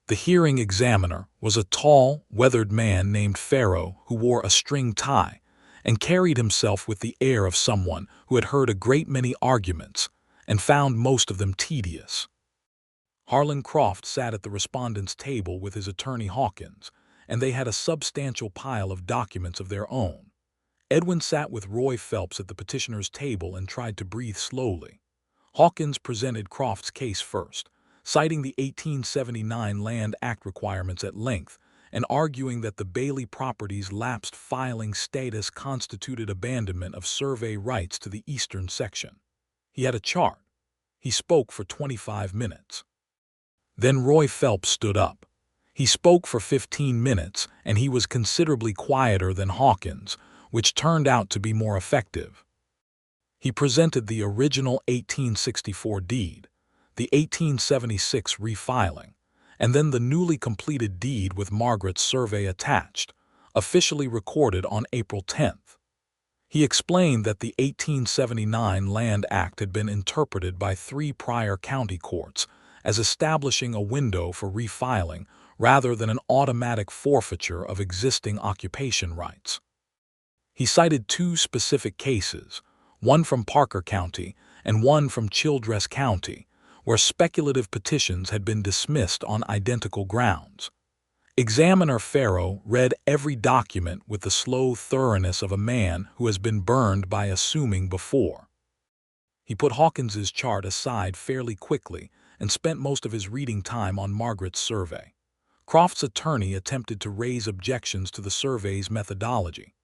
The hearing examiner was a tall, weathered man named Farrow who wore a string tie and carried himself with the air of someone who had heard a great many arguments and found most of them tedious. Harlan Croft sat at the respondent's table with his attorney Hawkins, and they had a substantial pile of documents of their own. Edwin sat with Roy Phelps at the petitioner's table and tried to breathe slowly. Hawkins presented Croft's case first, citing the 1879 Land Act requirements at length and arguing that the Bailey property's lapsed filing status constituted abandonment of survey rights to the eastern section. He had a chart. He spoke for 25 minutes. Then Roy Phelps stood up. He spoke for 15 minutes, and he was considerably quieter than Hawkins, which turned out to be more effective. He presented the original 1864 deed, the 1876 refiling, and then the newly completed deed with Margaret's survey attached, officially recorded on April 10th. He explained that the 1879 Land Act had been interpreted by 3 prior county courts as establishing a window for refiling rather than an automatic forfeiture of existing occupation rights. He cited two specific cases, one from Parker County and one from Childress County, where speculative petitions had been dismissed on identical grounds. Examiner Farrow read every document with the slow thoroughness of a man who has been burned by assuming before. He put Hawkins's chart aside fairly quickly and spent most of his reading time on Margaret's survey. Croft's attorney attempted to raise objections to the survey's methodology.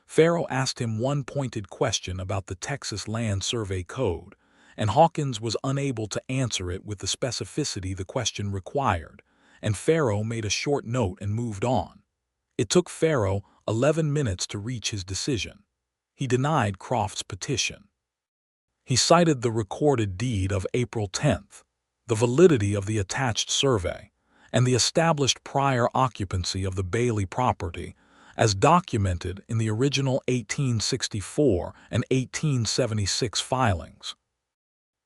Farrow asked him one pointed question about the Texas Land Survey Code, and Hawkins was unable to answer it with the specificity the question required, and Farrow made a short note and moved on. It took Farrow 11 minutes to reach his decision. He denied Croft's petition. He cited the recorded deed of April 10th, the validity of the attached survey, and the established prior occupancy of the Bailey property as documented in the original 1864 and 1876 filings.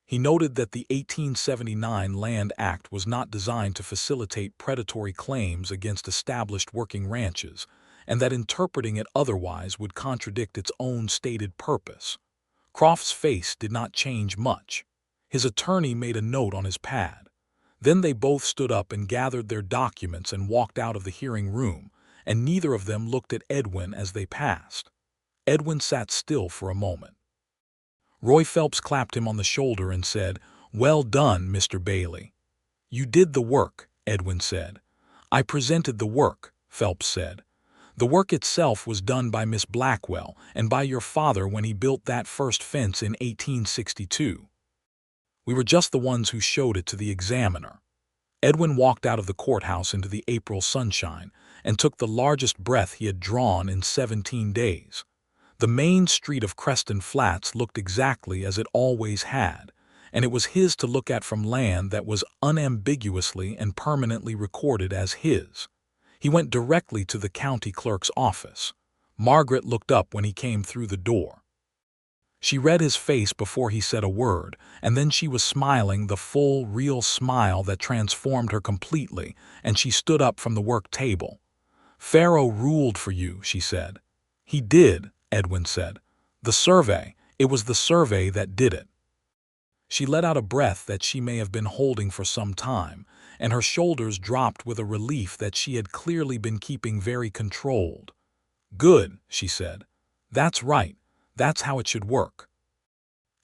He noted that the 1879 Land Act was not designed to facilitate predatory claims against established working ranches, and that interpreting it otherwise would contradict its own stated purpose. Croft's face did not change much. His attorney made a note on his pad. Then they both stood up and gathered their documents and walked out of the hearing room, and neither of them looked at Edwin as they passed. Edwin sat still for a moment. Roy Phelps clapped him on the shoulder and said, "Well done, Mr. Bailey." "You did the work," Edwin said. "I presented the work," Phelps said. "The work itself was done by Miss Blackwell and by your father when he built that first fence in 1862. We were just the ones who showed it to the examiner." Edwin walked out of the courthouse into the April sunshine and took the largest breath he had drawn in 17 days. The main street of Creston Flats looked exactly as it always had, and it was his to look at from land that was unambiguously and permanently recorded as his. He went directly to the county clerk's office. Margaret looked up when he came through the door. She read his face before he said a word, and then she was smiling the full, real smile that transformed her completely, and she stood up from the work table. "Farrow ruled for you," she said. "He did," Edwin said. "The survey, it was the survey that did it." She let out a breath that she may have been holding for some time, and her shoulders dropped with a relief that she had clearly been keeping very controlled. "Good," she said. "That's right. That's how it should work."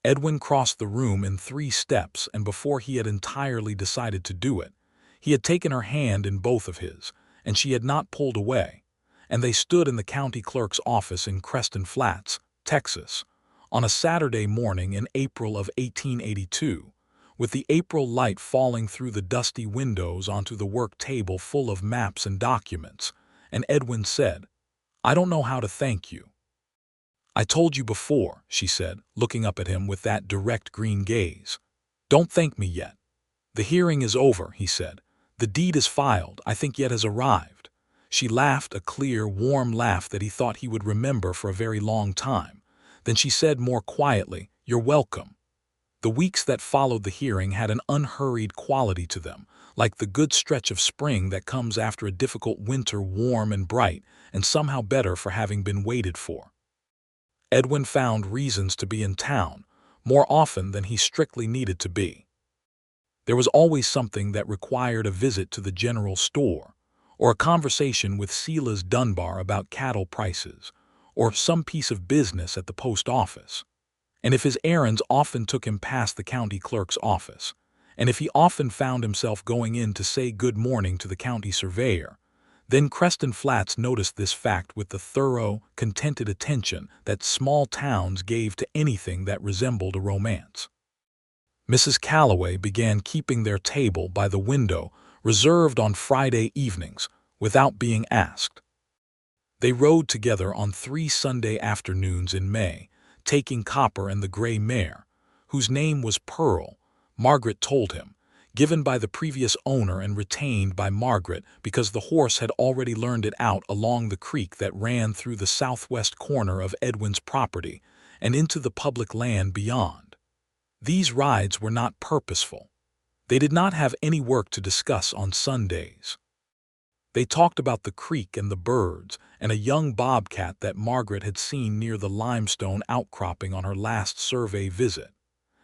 Edwin crossed the room in 3 steps, and before he had entirely decided to do it, he had taken her hand in both of his, and she had not pulled away, and they stood in the county clerk's office in Creston Flats, Texas, on a Saturday morning in April of 1882, with the April light falling through the dusty windows onto the work table full of maps and documents, and Edwin said, "I don't know how to thank you." "I told you before," she said, looking up at him with that direct green gaze. "Don't thank me yet." "The hearing is over," he said. "The deed is filed, I think yet has arrived." She laughed, a clear, warm laugh that he thought he would remember for a very long time. Then she said more quietly, "You're welcome." The weeks that followed the hearing had an unhurried quality to them, like the good stretch of spring that comes after a difficult winter, warm and bright, and somehow better for having been waited for. Edwin found reasons to be in town, more often than he strictly needed to be. There was always something that required a visit to the general store, or a conversation with Silas Dunbar about cattle prices, or some piece of business at the post office. And if his errands often took him past the county clerk's office, and if he often found himself going in to say good morning to the county surveyor, then Creston Flats noticed this fact with the thorough, contented attention that small towns gave to anything that resembled a romance. Mrs. Calloway began keeping their table by the window reserved on Friday evenings without being asked. They rode together on 3 Sunday afternoons in May, taking Copper and the gray mare, whose name was Pearl, Margaret told him, given by the previous owner and retained by Margaret because the horse had already learned it out along the creek that ran through the southwest corner of Edwin's property and into the public land beyond. These rides were not purposeful. They did not have any work to discuss on Sundays. They talked about the creek and the birds and a young bobcat that Margaret had seen near the limestone outcropping on her last survey visit.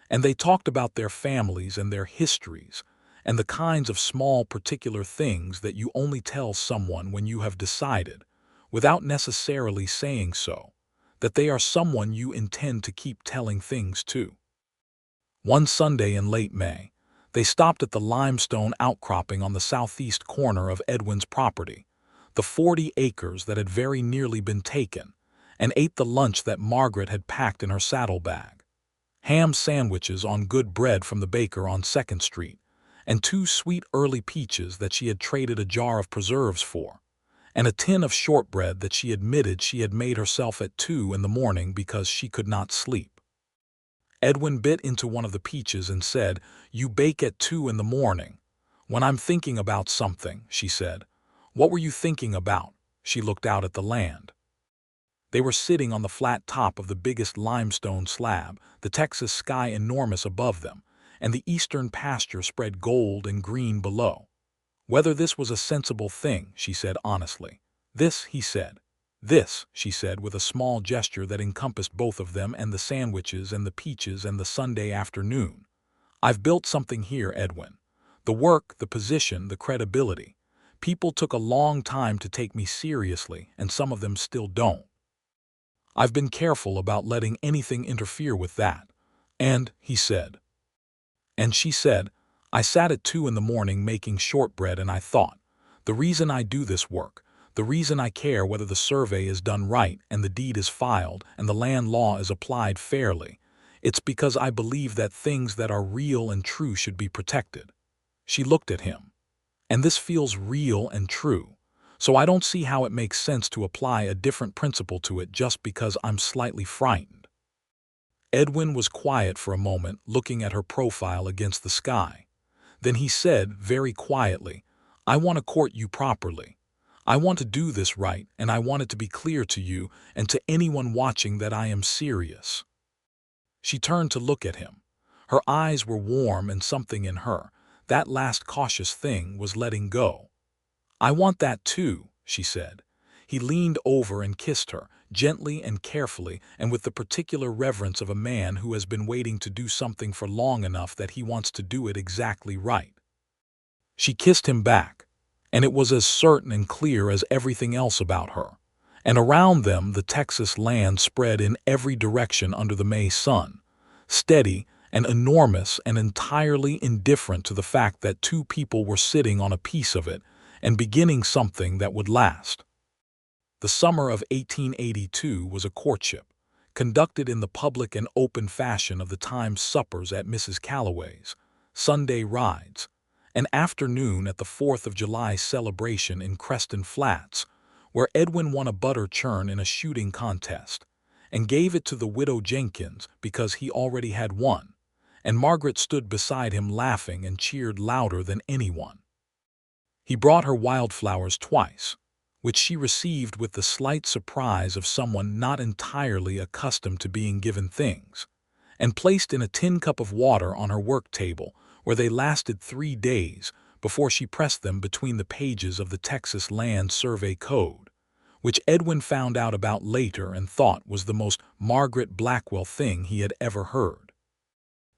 And they talked about their families and their histories and the kinds of small particular things that you only tell someone when you have decided, without necessarily saying so, that they are someone you intend to keep telling things to. One Sunday in late May, they stopped at the limestone outcropping on the southeast corner of Edwin's property, the 40 acres that had very nearly been taken, and ate the lunch that Margaret had packed in her saddlebag. Ham sandwiches on good bread from the baker on 2nd Street, and 2 sweet early peaches that she had traded a jar of preserves for, and a tin of shortbread that she admitted she had made herself at 2 in the morning because she could not sleep. Edwin bit into one of the peaches and said, "You bake at 2 in the morning." "When I'm thinking about something," she said. "What were you thinking about?" She looked out at the land. They were sitting on the flat top of the biggest limestone slab, the Texas sky enormous above them, and the eastern pasture spread gold and green below. Whether this was a sensible thing, she said honestly. "This," he said. "This," she said with a small gesture that encompassed both of them and the sandwiches and the peaches and the Sunday afternoon. "I've built something here, Edwin. The work, the position, the credibility. People took a long time to take me seriously, and some of them still don't. I've been careful about letting anything interfere with that." "And," he said. And she said, "I sat at 2 in the morning making shortbread and I thought, the reason I do this work, the reason I care whether the survey is done right and the deed is filed and the land law is applied fairly, it's because I believe that things that are real and true should be protected." She looked at him. "And this feels real and true. So I don't see how it makes sense to apply a different principle to it just because I'm slightly frightened." Edwin was quiet for a moment, looking at her profile against the sky. Then he said, very quietly, "I want to court you properly. I want to do this right, and I want it to be clear to you and to anyone watching that I am serious." She turned to look at him. Her eyes were warm, and something in her, that last cautious thing, was letting go. "I want that too," she said. He leaned over and kissed her, gently and carefully, and with the particular reverence of a man who has been waiting to do something for long enough that he wants to do it exactly right. She kissed him back, and it was as certain and clear as everything else about her. And around them the Texas land spread in every direction under the May sun, steady and enormous and entirely indifferent to the fact that 2 people were sitting on a piece of it and beginning something that would last. The summer of 1882 was a courtship, conducted in the public and open fashion of the Times suppers at Mrs. Calloway's, Sunday rides, an afternoon at the 4th of July celebration in Creston Flats, where Edwin won a butter churn in a shooting contest, and gave it to the widow Jenkins because he already had one, and Margaret stood beside him laughing and cheered louder than anyone. He brought her wildflowers twice, which she received with the slight surprise of someone not entirely accustomed to being given things, and placed in a tin cup of water on her work table, where they lasted 3 days before she pressed them between the pages of the Texas Land Survey Code, which Edwin found out about later and thought was the most Margaret Blackwell thing he had ever heard.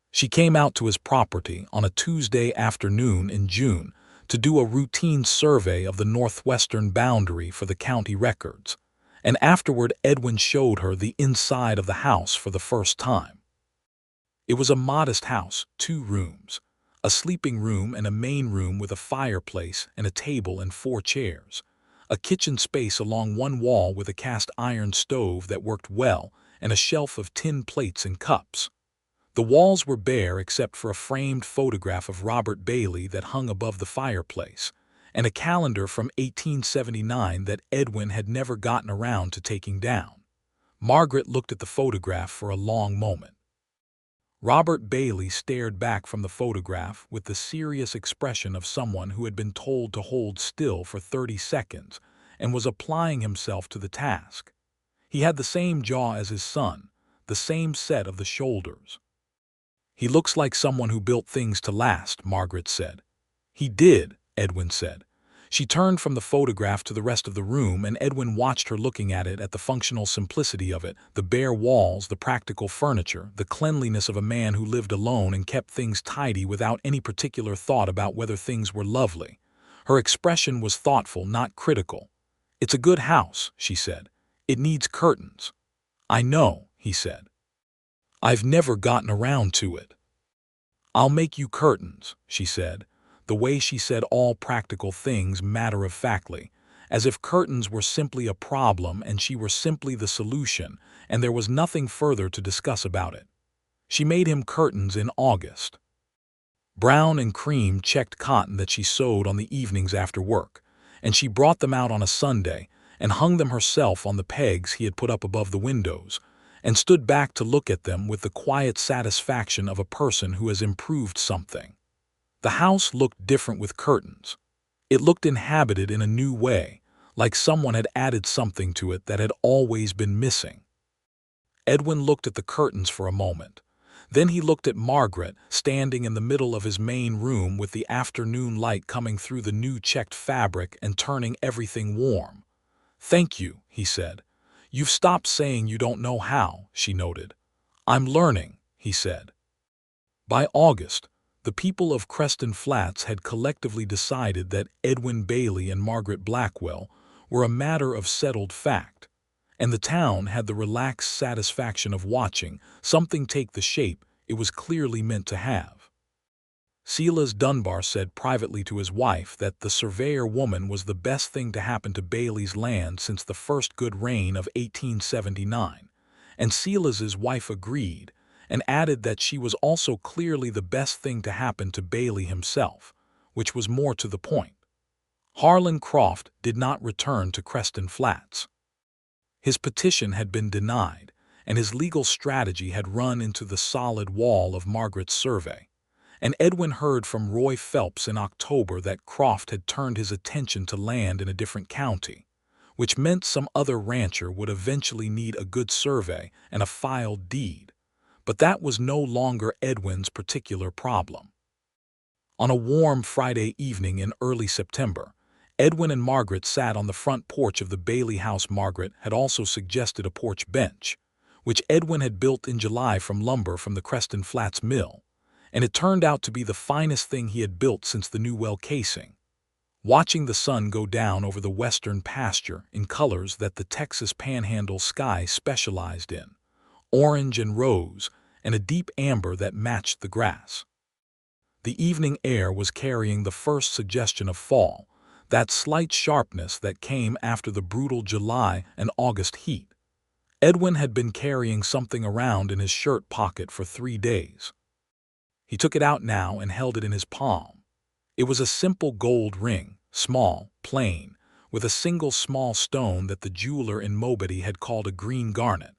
She came out to his property on a Tuesday afternoon in June to do a routine survey of the northwestern boundary for the county records, and afterward Edwin showed her the inside of the house for the first time. It was a modest house, 2 rooms, a sleeping room and a main room with a fireplace and a table and 4 chairs, a kitchen space along one wall with a cast iron stove that worked well and a shelf of tin plates and cups. The walls were bare except for a framed photograph of Robert Bailey that hung above the fireplace, and a calendar from 1879 that Edwin had never gotten around to taking down. Margaret looked at the photograph for a long moment. Robert Bailey stared back from the photograph with the serious expression of someone who had been told to hold still for 30 seconds and was applying himself to the task. He had the same jaw as his son, the same set of the shoulders. "He looks like someone who built things to last," Margaret said. "He did," Edwin said. She turned from the photograph to the rest of the room, and Edwin watched her looking at the functional simplicity of it, the bare walls, the practical furniture, the cleanliness of a man who lived alone and kept things tidy without any particular thought about whether things were lovely. Her expression was thoughtful, not critical. "It's a good house," she said. "It needs curtains." "I know," he said. "I've never gotten around to it." "I'll make you curtains," she said. The way she said all practical things matter-of-factly, as if curtains were simply a problem and she were simply the solution, and there was nothing further to discuss about it. She made him curtains in August. Brown and cream checked cotton that she sewed on the evenings after work, and she brought them out on a Sunday and hung them herself on the pegs he had put up above the windows, and stood back to look at them with the quiet satisfaction of a person who has improved something. The house looked different with curtains. It looked inhabited in a new way, like someone had added something to it that had always been missing. Edwin looked at the curtains for a moment. Then he looked at Margaret, standing in the middle of his main room with the afternoon light coming through the new checked fabric and turning everything warm. "Thank you," he said. "You've stopped saying you don't know how," she noted. "I'm learning," he said. By August, the people of Creston Flats had collectively decided that Edwin Bailey and Margaret Blackwell were a matter of settled fact, and the town had the relaxed satisfaction of watching something take the shape it was clearly meant to have. Silas Dunbar said privately to his wife that the surveyor woman was the best thing to happen to Bailey's land since the first good rain of 1879, and Silas's wife agreed, and added that she was also clearly the best thing to happen to Bailey himself, which was more to the point. Harlan Croft did not return to Creston Flats. His petition had been denied, and his legal strategy had run into the solid wall of Margaret's survey, and Edwin heard from Roy Phelps in October that Croft had turned his attention to land in a different county, which meant some other rancher would eventually need a good survey and a filed deed. But that was no longer Edwin's particular problem. On a warm Friday evening in early September, Edwin and Margaret sat on the front porch of the Bailey house. Margaret had also suggested a porch bench, which Edwin had built in July from lumber from the Creston Flats mill, and it turned out to be the finest thing he had built since the new well casing. Watching the sun go down over the western pasture in colors that the Texas Panhandle sky specialized in, orange and rose, and a deep amber that matched the grass. The evening air was carrying the first suggestion of fall, that slight sharpness that came after the brutal July and August heat. Edwin had been carrying something around in his shirt pocket for 3 days. He took it out now and held it in his palm. It was a simple gold ring, small, plain, with a single small stone that the jeweler in Mobity had called a green garnet,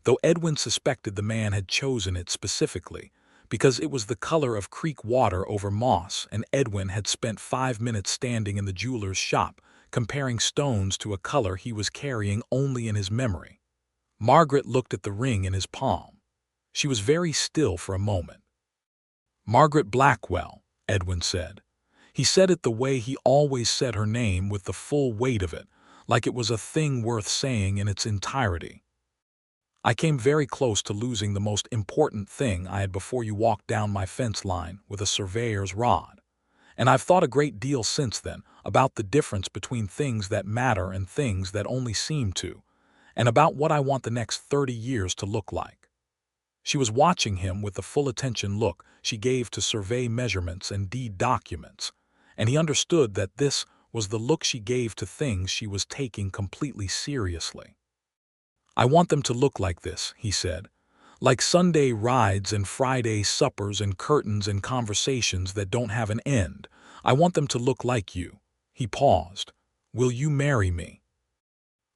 though Edwin suspected the man had chosen it specifically because it was the color of creek water over moss, and Edwin had spent 5 minutes standing in the jeweler's shop comparing stones to a color he was carrying only in his memory. Margaret looked at the ring in his palm. She was very still for a moment. "Margaret Blackwell," Edwin said. He said it the way he always said her name, with the full weight of it, like it was a thing worth saying in its entirety. "I came very close to losing the most important thing I had before you walked down my fence line with a surveyor's rod. And I've thought a great deal since then about the difference between things that matter and things that only seem to, and about what I want the next 30 years to look like." She was watching him with the full attention look she gave to survey measurements and deed documents, and he understood that this was the look she gave to things she was taking completely seriously. "I want them to look like this," he said, "like Sunday rides and Friday suppers and curtains and conversations that don't have an end. I want them to look like you." He paused. "Will you marry me?"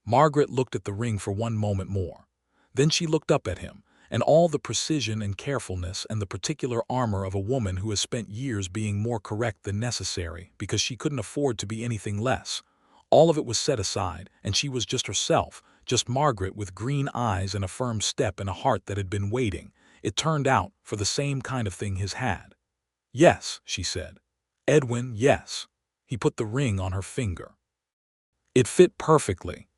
Margaret looked at the ring for one moment more. Then she looked up at him, and all the precision and carefulness and the particular armor of a woman who has spent years being more correct than necessary because she couldn't afford to be anything less. All of it was set aside, and she was just herself, just Margaret, with green eyes and a firm step and a heart that had been waiting, it turned out, for the same kind of thing his had. "Yes," she said. "Edwin, yes." He put the ring on her finger. It fit perfectly.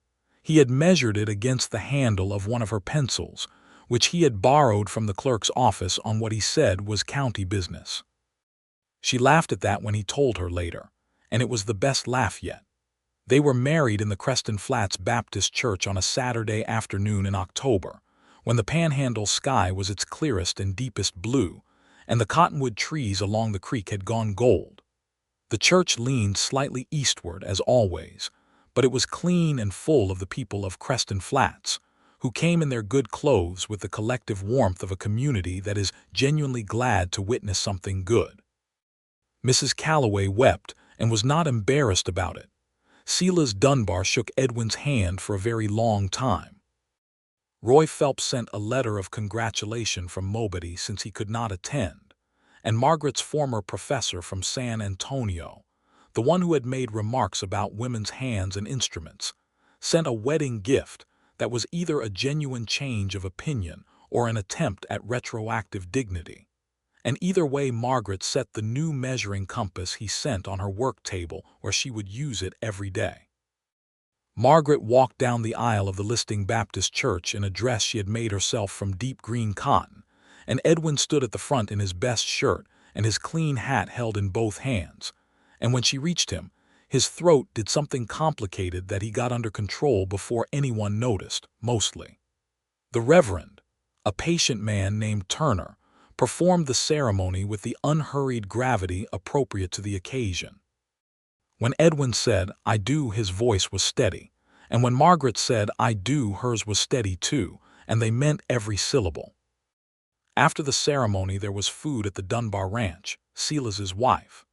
He had measured it against the handle of one of her pencils, which he had borrowed from the clerk's office on what he said was county business. She laughed at that when he told her later, and it was the best laugh yet. They were married in the Creston Flats Baptist Church on a Saturday afternoon in October, when the Panhandle sky was its clearest and deepest blue, and the cottonwood trees along the creek had gone gold. The church leaned slightly eastward, as always, but it was clean and full of the people of Creston Flats, who came in their good clothes with the collective warmth of a community that is genuinely glad to witness something good. Mrs. Calloway wept and was not embarrassed about it. Silas Dunbar shook Edwin's hand for a very long time. Roy Phelps sent a letter of congratulation from Mobity since he could not attend, and Margaret's former professor from San Antonio, the one who had made remarks about women's hands and instruments, sent a wedding gift that was either a genuine change of opinion or an attempt at retroactive dignity. And either way, Margaret set the new measuring compass he sent on her work table where she would use it every day. Margaret walked down the aisle of the Listing Baptist Church in a dress she had made herself from deep green cotton, and Edwin stood at the front in his best shirt and his clean hat held in both hands, and when she reached him, his throat did something complicated that he got under control before anyone noticed, mostly. The Reverend, a patient man named Turner, performed the ceremony with the unhurried gravity appropriate to the occasion. When Edwin said, "I do," his voice was steady, and when Margaret said, "I do," hers was steady too, and they meant every syllable. After the ceremony there was food at the Dunbar Ranch. Silas's wife,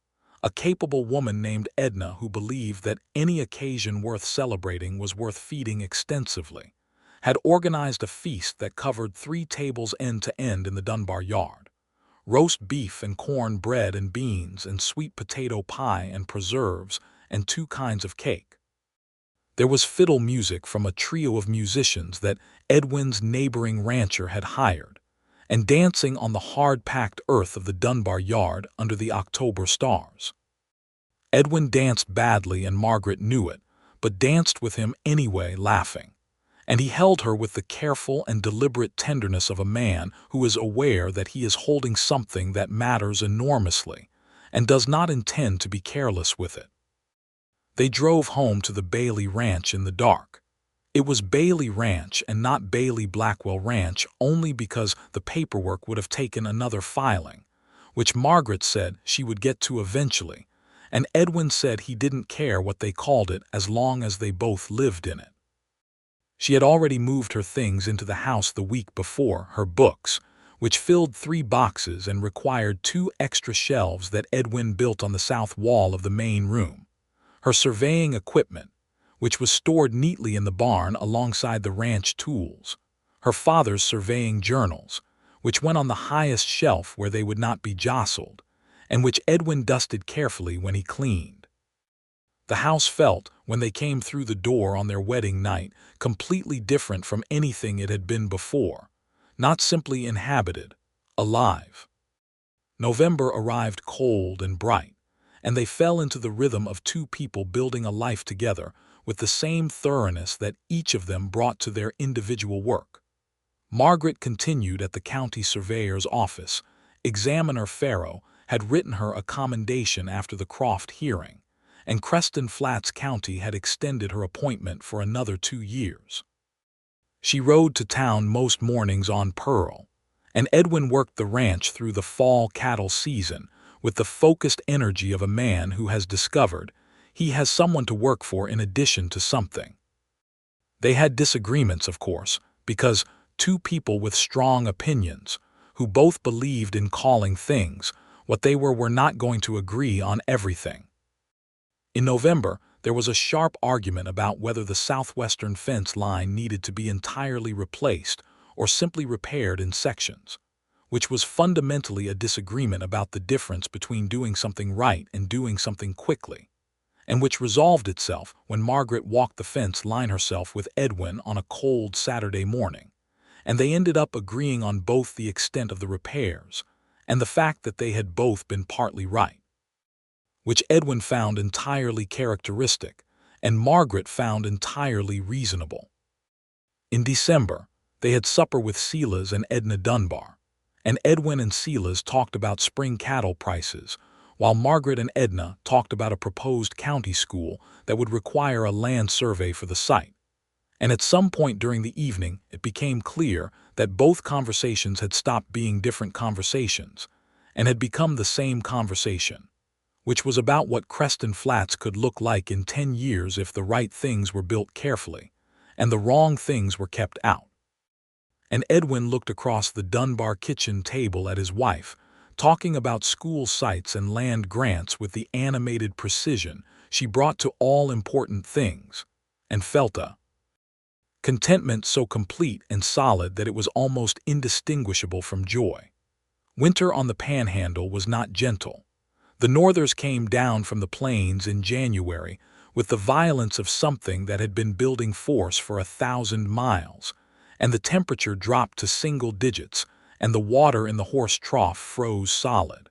a capable woman named Edna who believed that any occasion worth celebrating was worth feeding extensively, had organized a feast that covered 3 tables end to end in the Dunbar yard. Roast beef and corn bread and beans and sweet potato pie and preserves and 2 kinds of cake. There was fiddle music from a trio of musicians that Edwin's neighboring rancher had hired, and dancing on the hard-packed earth of the Dunbar yard under the October stars. Edwin danced badly and Margaret knew it, but danced with him anyway, laughing. And he held her with the careful and deliberate tenderness of a man who is aware that he is holding something that matters enormously and does not intend to be careless with it. They drove home to the Bailey Ranch in the dark. It was Bailey Ranch and not Bailey Blackwell Ranch only because the paperwork would have taken another filing, which Margaret said she would get to eventually, and Edwin said he didn't care what they called it as long as they both lived in it. She had already moved her things into the house the week before, her books, which filled 3 boxes and required 2 extra shelves that Edwin built on the south wall of the main room, her surveying equipment, which was stored neatly in the barn alongside the ranch tools, her father's surveying journals, which went on the highest shelf where they would not be jostled, and which Edwin dusted carefully when he cleaned. The house felt, when they came through the door on their wedding night, completely different from anything it had been before, not simply inhabited, alive. November arrived cold and bright, and they fell into the rhythm of 2 people building a life together with the same thoroughness that each of them brought to their individual work. Margaret continued at the county surveyor's office. Examiner Farrow had written her a commendation after the Croft hearing, and Creston Flats County had extended her appointment for another 2 years. She rode to town most mornings on Pearl, and Edwin worked the ranch through the fall cattle season with the focused energy of a man who has discovered he has someone to work for in addition to something. They had disagreements, of course, because 2 people with strong opinions, who both believed in calling things what they were not going to agree on everything. In November, there was a sharp argument about whether the southwestern fence line needed to be entirely replaced or simply repaired in sections, which was fundamentally a disagreement about the difference between doing something right and doing something quickly, and which resolved itself when Margaret walked the fence line herself with Edwin on a cold Saturday morning, and they ended up agreeing on both the extent of the repairs and the fact that they had both been partly right, which Edwin found entirely characteristic and Margaret found entirely reasonable. In December, they had supper with Silas and Edna Dunbar, and Edwin and Silas talked about spring cattle prices, while Margaret and Edna talked about a proposed county school that would require a land survey for the site. And at some point during the evening, it became clear that both conversations had stopped being different conversations and had become the same conversation, which was about what Creston Flats could look like in 10 years if the right things were built carefully and the wrong things were kept out. And Edwin looked across the Dunbar kitchen table at his wife, talking about school sites and land grants with the animated precision she brought to all important things, and felt a contentment so complete and solid that it was almost indistinguishable from joy. Winter on the Panhandle was not gentle. The northers came down from the plains in January with the violence of something that had been building force for 1,000 miles, and the temperature dropped to single digits, and the water in the horse trough froze solid.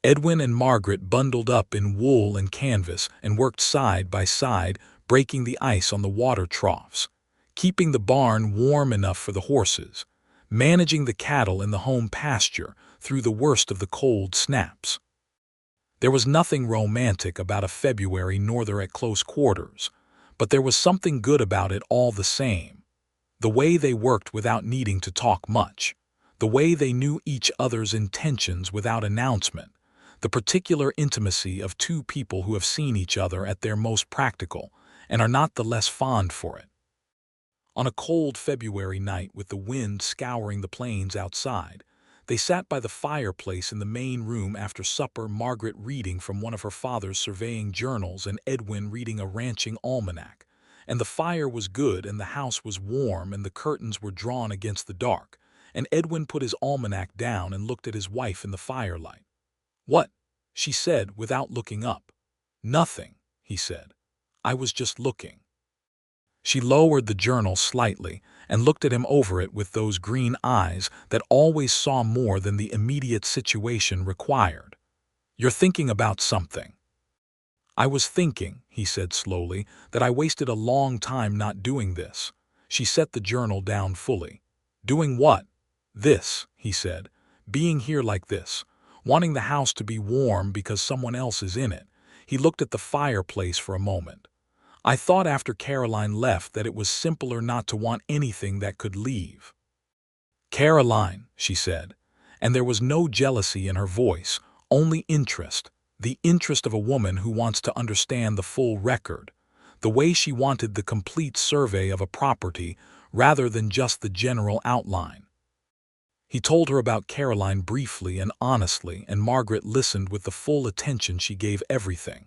Edwin and Margaret bundled up in wool and canvas and worked side by side, breaking the ice on the water troughs, keeping the barn warm enough for the horses, managing the cattle in the home pasture through the worst of the cold snaps. There was nothing romantic about a February norther at close quarters, but there was something good about it all the same. The way they worked without needing to talk much, the way they knew each other's intentions without announcement, the particular intimacy of two people who have seen each other at their most practical and are not the less fond for it. On a cold February night with the wind scouring the plains outside, they sat by the fireplace in the main room after supper, Margaret reading from one of her father's surveying journals and Edwin reading a ranching almanac, and the fire was good and the house was warm and the curtains were drawn against the dark, and Edwin put his almanac down and looked at his wife in the firelight. "What?" she said without looking up. "Nothing," he said. "I was just looking." She lowered the journal slightly and looked at him over it with those green eyes that always saw more than the immediate situation required. "You're thinking about something." "I was thinking," he said slowly, "that I wasted a long time not doing this." She set the journal down fully. "Doing what?" "This," he said. "Being here like this. Wanting the house to be warm because someone else is in it." He looked at the fireplace for a moment. "I thought after Caroline left that it was simpler not to want anything that could leave." "Caroline," she said, and there was no jealousy in her voice, only interest, the interest of a woman who wants to understand the full record, the way she wanted the complete survey of a property rather than just the general outline. He told her about Caroline briefly and honestly, and Margaret listened with the full attention she gave everything.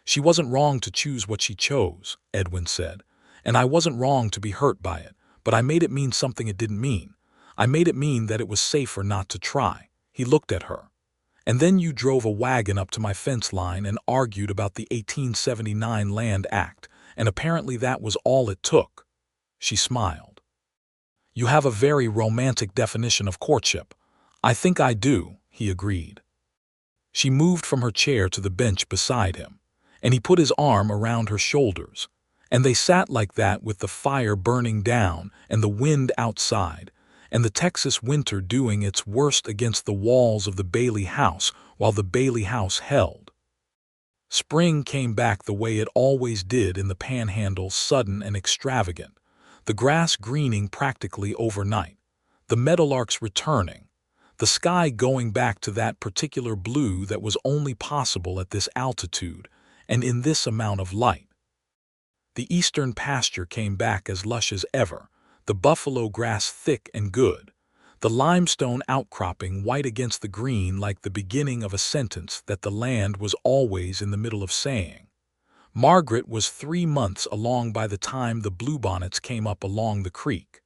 "She wasn't wrong to choose what she chose," Edwin said, "and I wasn't wrong to be hurt by it, but I made it mean something it didn't mean. I made it mean that it was safer not to try." He looked at her. "And then you drove a wagon up to my fence line and argued about the 1879 Land Act, and apparently that was all it took." She smiled. "You have a very romantic definition of courtship." "I think I do," he agreed. She moved from her chair to the bench beside him, and he put his arm around her shoulders, and they sat like that with the fire burning down and the wind outside, and the Texas winter doing its worst against the walls of the Bailey house while the Bailey house held. Spring came back the way it always did in the Panhandle, sudden and extravagant, the grass greening practically overnight, the meadowlarks returning, the sky going back to that particular blue that was only possible at this altitude and in this amount of light. The eastern pasture came back as lush as ever, the buffalo grass thick and good, the limestone outcropping white against the green like the beginning of a sentence that the land was always in the middle of saying. Margaret was 3 months along by the time the bluebonnets came up along the creek.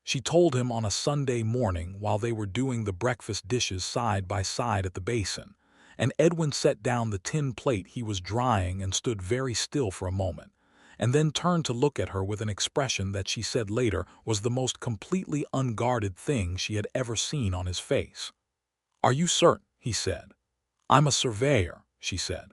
She told him on a Sunday morning while they were doing the breakfast dishes side by side at the basin, and Edwin set down the tin plate he was drying and stood very still for a moment, and then turned to look at her with an expression that she said later was the most completely unguarded thing she had ever seen on his face. "Are you certain?" he said. "I'm a surveyor," she said.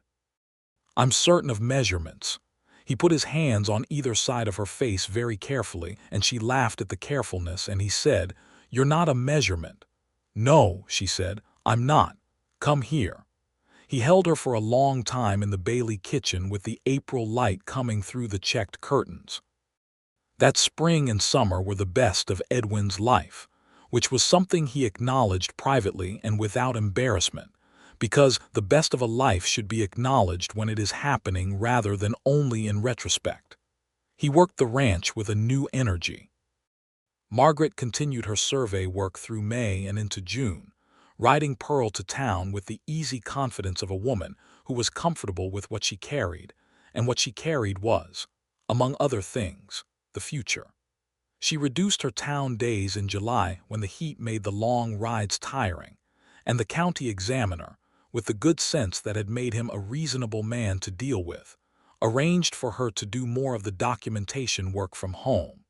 "I'm certain of measurements." He put his hands on either side of her face very carefully, and she laughed at the carefulness, and he said, "You're not a measurement." "No," she said, "I'm not. Come here." He held her for a long time in the Bailey kitchen with the April light coming through the checked curtains. That spring and summer were the best of Edwin's life, which was something he acknowledged privately and without embarrassment, because the best of a life should be acknowledged when it is happening rather than only in retrospect. He worked the ranch with a new energy. Margaret continued her survey work through May and into June, riding Pearl to town with the easy confidence of a woman who was comfortable with what she carried, and what she carried was, among other things, the future. She reduced her town days in July when the heat made the long rides tiring, and the county examiner, with the good sense that had made him a reasonable man to deal with, arranged for her to do more of the documentation work from home.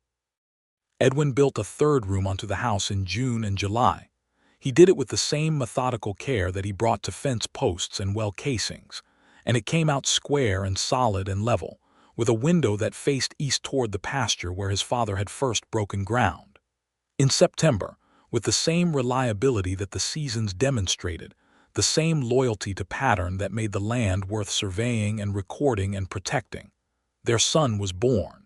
Edwin built a third room onto the house in June and July. He did it with the same methodical care that he brought to fence posts and well casings, and it came out square and solid and level, with a window that faced east toward the pasture where his father had first broken ground. In September, with the same reliability that the seasons demonstrated, the same loyalty to pattern that made the land worth surveying and recording and protecting, their son was born.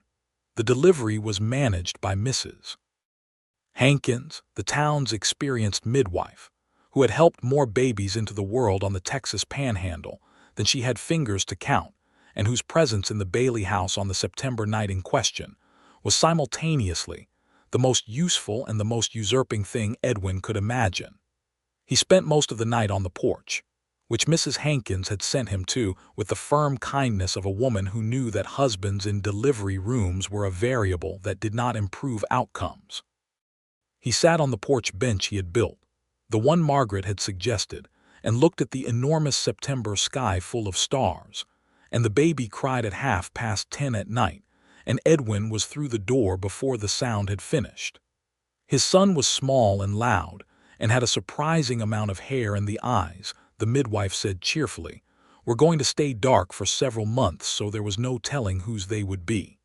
The delivery was managed by Mrs. Hankins, the town's experienced midwife, who had helped more babies into the world on the Texas Panhandle than she had fingers to count, and whose presence in the Bailey house on the September night in question was simultaneously the most useful and the most usurping thing Edwin could imagine. He spent most of the night on the porch, which Mrs. Hankins had sent him to with the firm kindness of a woman who knew that husbands in delivery rooms were a variable that did not improve outcomes. He sat on the porch bench he had built, the one Margaret had suggested, and looked at the enormous September sky full of stars, and the baby cried at 10:30 at night, and Edwin was through the door before the sound had finished. His son was small and loud, and had a surprising amount of hair in the eyes. The midwife said cheerfully, "We're going to stay dark for several months, so there was no telling whose they would be."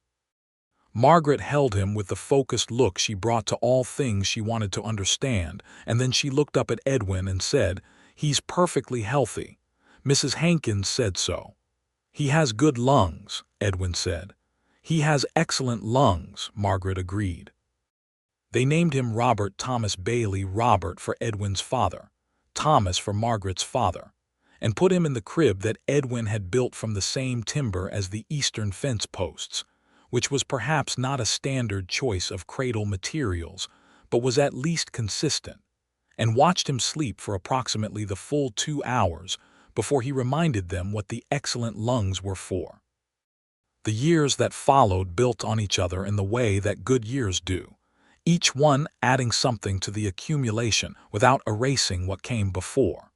Margaret held him with the focused look she brought to all things she wanted to understand, and then she looked up at Edwin and said, "He's perfectly healthy. Mrs. Hankins said so." "He has good lungs," Edwin said. "He has excellent lungs," Margaret agreed. They named him Robert Thomas Bailey, Robert for Edwin's father, Thomas for Margaret's father, and put him in the crib that Edwin had built from the same timber as the eastern fence posts, which was perhaps not a standard choice of cradle materials, but was at least consistent, and watched him sleep for approximately the full 2 hours before he reminded them what the excellent lungs were for. The years that followed built on each other in the way that good years do, each one adding something to the accumulation without erasing what came before.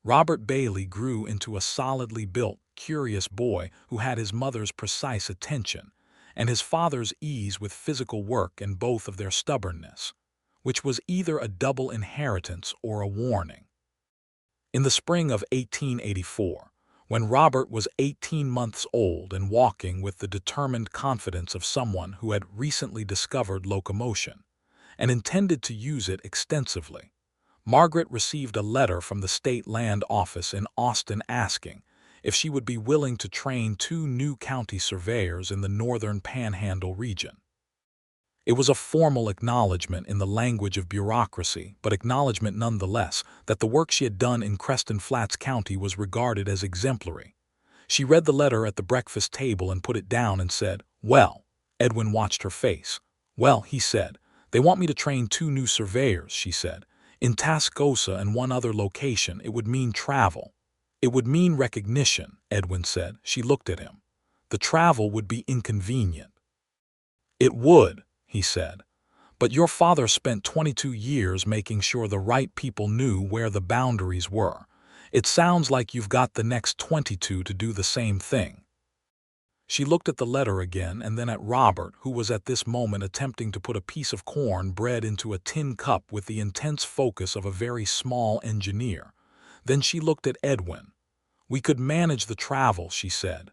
Robert Bailey grew into a solidly built, curious boy who had his mother's precise attention and his father's ease with physical work and both of their stubbornness, which was either a double inheritance or a warning. In the spring of 1884, when Robert was 18 months old and walking with the determined confidence of someone who had recently discovered locomotion and intended to use it extensively, Margaret received a letter from the State Land Office in Austin asking if she would be willing to train 2 new county surveyors in the northern Panhandle region. It was a formal acknowledgement in the language of bureaucracy, but acknowledgement nonetheless that the work she had done in Creston Flats County was regarded as exemplary. She read the letter at the breakfast table and put it down and said, "Well," Edwin watched her face. "Well," he said, "they want me to train 2 new surveyors," she said. "In Tascosa and one other location. It would mean travel." "It would mean recognition," Edwin said. She looked at him. "The travel would be inconvenient." "It would," he said, "but your father spent 22 years making sure the right people knew where the boundaries were. It sounds like you've got the next 22 to do the same thing." She looked at the letter again and then at Robert, who was at this moment attempting to put a piece of corn bread into a tin cup with the intense focus of a very small engineer. Then she looked at Edwin. "We could manage the travel," she said.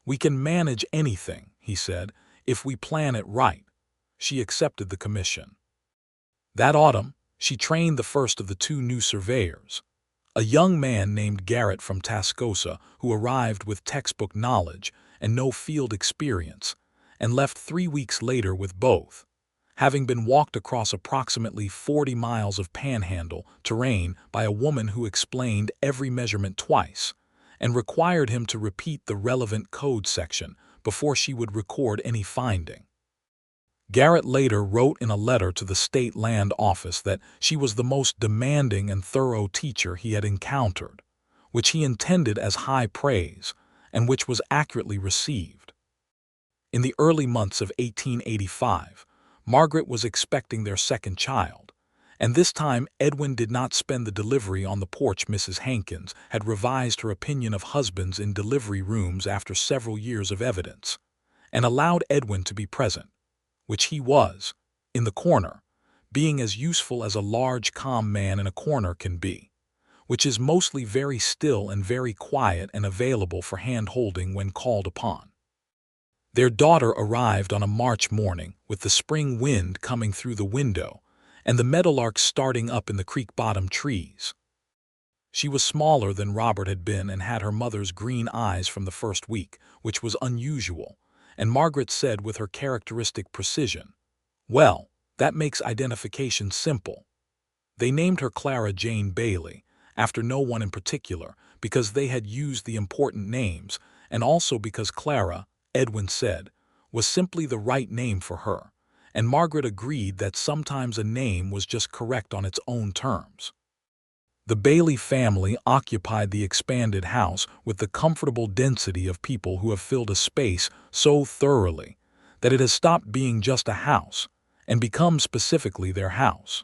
"We can manage anything," he said, "if we plan it right." She accepted the commission. That autumn, she trained the first of the two new surveyors, a young man named Garrett from Tascosa, who arrived with textbook knowledge and no field experience, and left 3 weeks later with both, having been walked across approximately 40 miles of Panhandle terrain by a woman who explained every measurement twice and required him to repeat the relevant code section before she would record any finding. Garrett later wrote in a letter to the State Land Office that she was the most demanding and thorough teacher he had encountered, which he intended as high praise and which was accurately received. In the early months of 1885, Margaret was expecting their second child, and this time Edwin did not spend the delivery on the porch. Mrs. Hankins had revised her opinion of husbands in delivery rooms after several years of evidence, and allowed Edwin to be present, which he was, in the corner, being as useful as a large calm man in a corner can be, which is mostly very still and very quiet and available for hand-holding when called upon. Their daughter arrived on a March morning with the spring wind coming through the window and the meadowlarks starting up in the creek-bottom trees. She was smaller than Robert had been and had her mother's green eyes from the first week, which was unusual, and Margaret said with her characteristic precision, "Well, that makes identification simple." They named her Clara Jane Bailey, after no one in particular, because they had used the important names, and also because Clara, Edwin said, was simply the right name for her, and Margaret agreed that sometimes a name was just correct on its own terms. The Bailey family occupied the expanded house with the comfortable density of people who have filled a space so thoroughly that it has stopped being just a house and become specifically their house.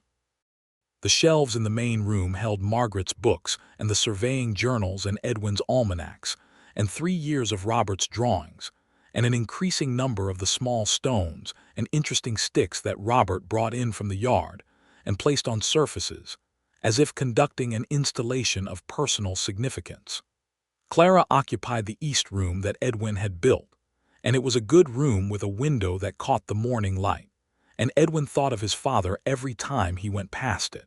The shelves in the main room held Margaret's books and the surveying journals and Edwin's almanacs, and 3 years of Robert's drawings, and an increasing number of the small stones and interesting sticks that Robert brought in from the yard and placed on surfaces, as if conducting an installation of personal significance. Clara occupied the east room that Edwin had built, and it was a good room with a window that caught the morning light, and Edwin thought of his father every time he went past it.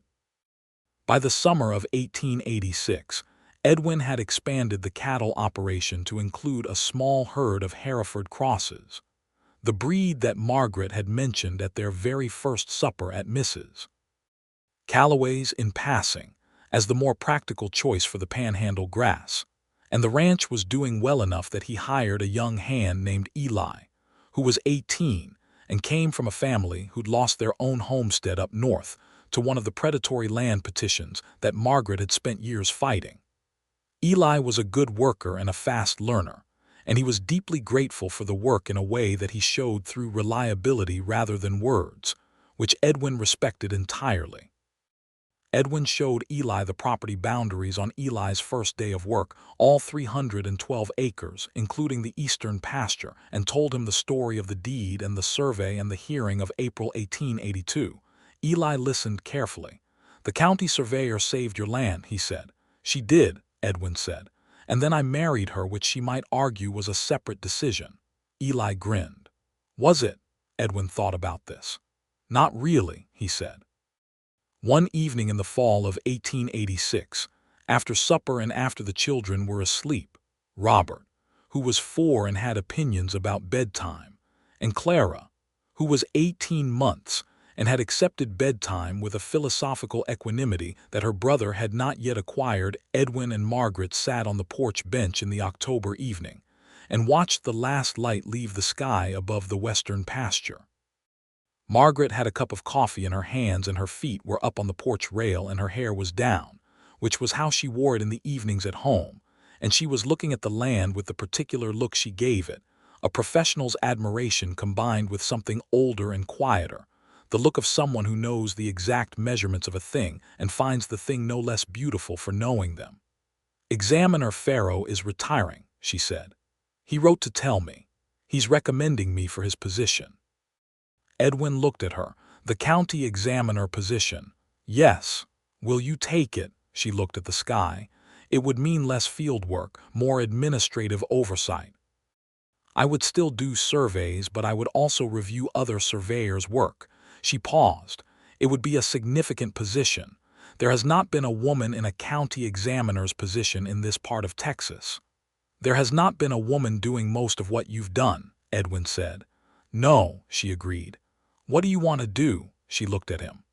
By the summer of 1886, Edwin had expanded the cattle operation to include a small herd of Hereford crosses, the breed that Margaret had mentioned at their very first supper at Mrs. Calloway's in passing, as the more practical choice for the Panhandle grass, and the ranch was doing well enough that he hired a young hand named Eli, who was 18 and came from a family who'd lost their own homestead up north to one of the predatory land petitions that Margaret had spent years fighting. Eli was a good worker and a fast learner, and he was deeply grateful for the work in a way that he showed through reliability rather than words, which Edwin respected entirely. Edwin showed Eli the property boundaries on Eli's first day of work, all 312 acres, including the eastern pasture, and told him the story of the deed and the survey and the hearing of April 1882. Eli listened carefully. "The county surveyor saved your land," he said. "She did," Edwin said, "and then I married her, which she might argue was a separate decision." Eli grinned. "Was it?" Edwin thought about this. "Not really," he said. One evening in the fall of 1886, after supper and after the children were asleep, Robert, who was 4 and had opinions about bedtime, and Clara, who was 18 months and had accepted bedtime with a philosophical equanimity that her brother had not yet acquired, Edwin and Margaret sat on the porch bench in the October evening and watched the last light leave the sky above the western pasture. Margaret had a cup of coffee in her hands and her feet were up on the porch rail and her hair was down, which was how she wore it in the evenings at home, and she was looking at the land with the particular look she gave it, a professional's admiration combined with something older and quieter, the look of someone who knows the exact measurements of a thing and finds the thing no less beautiful for knowing them. "Examiner Farrow is retiring," she said. "He wrote to tell me. He's recommending me for his position." Edwin looked at her. "The county examiner position." "Yes. Will you take it?" She looked at the sky. "It would mean less field work, more administrative oversight. I would still do surveys, but I would also review other surveyors' work." She paused. "It would be a significant position. There has not been a woman in a county examiner's position in this part of Texas." "There has not been a woman doing most of what you've done," Edwin said. "No," she agreed. "What do you want to do?" She looked at him.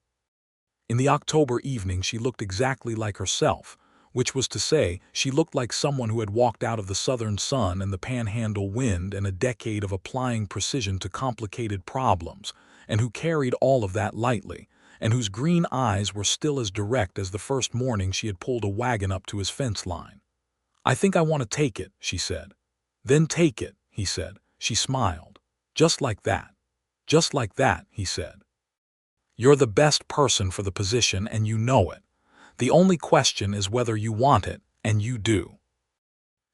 In the October evening she looked exactly like herself, which was to say, she looked like someone who had walked out of the southern sun and the Panhandle wind and a decade of applying precision to complicated problems, and who carried all of that lightly, and whose green eyes were still as direct as the first morning she had pulled a wagon up to his fence line. "I think I want to take it," she said. "Then take it," he said. She smiled. "Just like that." "Just like that," he said. "You're the best person for the position and you know it. The only question is whether you want it, and you do."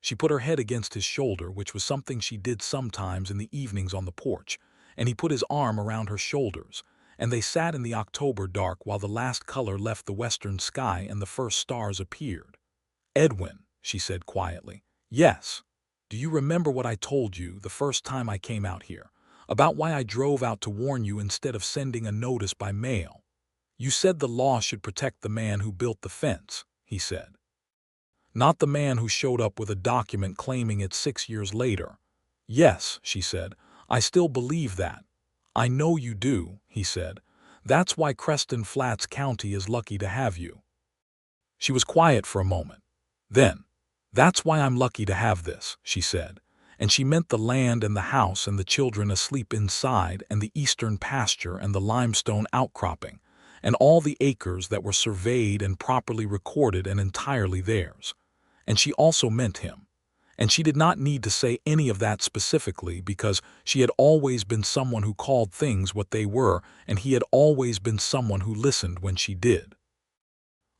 She put her head against his shoulder, which was something she did sometimes in the evenings on the porch, and he put his arm around her shoulders, and they sat in the October dark while the last color left the western sky and the first stars appeared. "Edwin," she said quietly. "Yes. Do you remember what I told you the first time I came out here, about why I drove out to warn you instead of sending a notice by mail? You said the law should protect the man who built the fence," he said. "Not the man who showed up with a document claiming it 6 years later." "Yes," she said. "I still believe that." "I know you do," he said. "That's why Creston Flats County is lucky to have you." She was quiet for a moment. Then, "That's why I'm lucky to have this," she said. And she meant the land and the house and the children asleep inside and the eastern pasture and the limestone outcropping and all the acres that were surveyed and properly recorded and entirely theirs. And she also meant him. And she did not need to say any of that specifically because she had always been someone who called things what they were, and he had always been someone who listened when she did.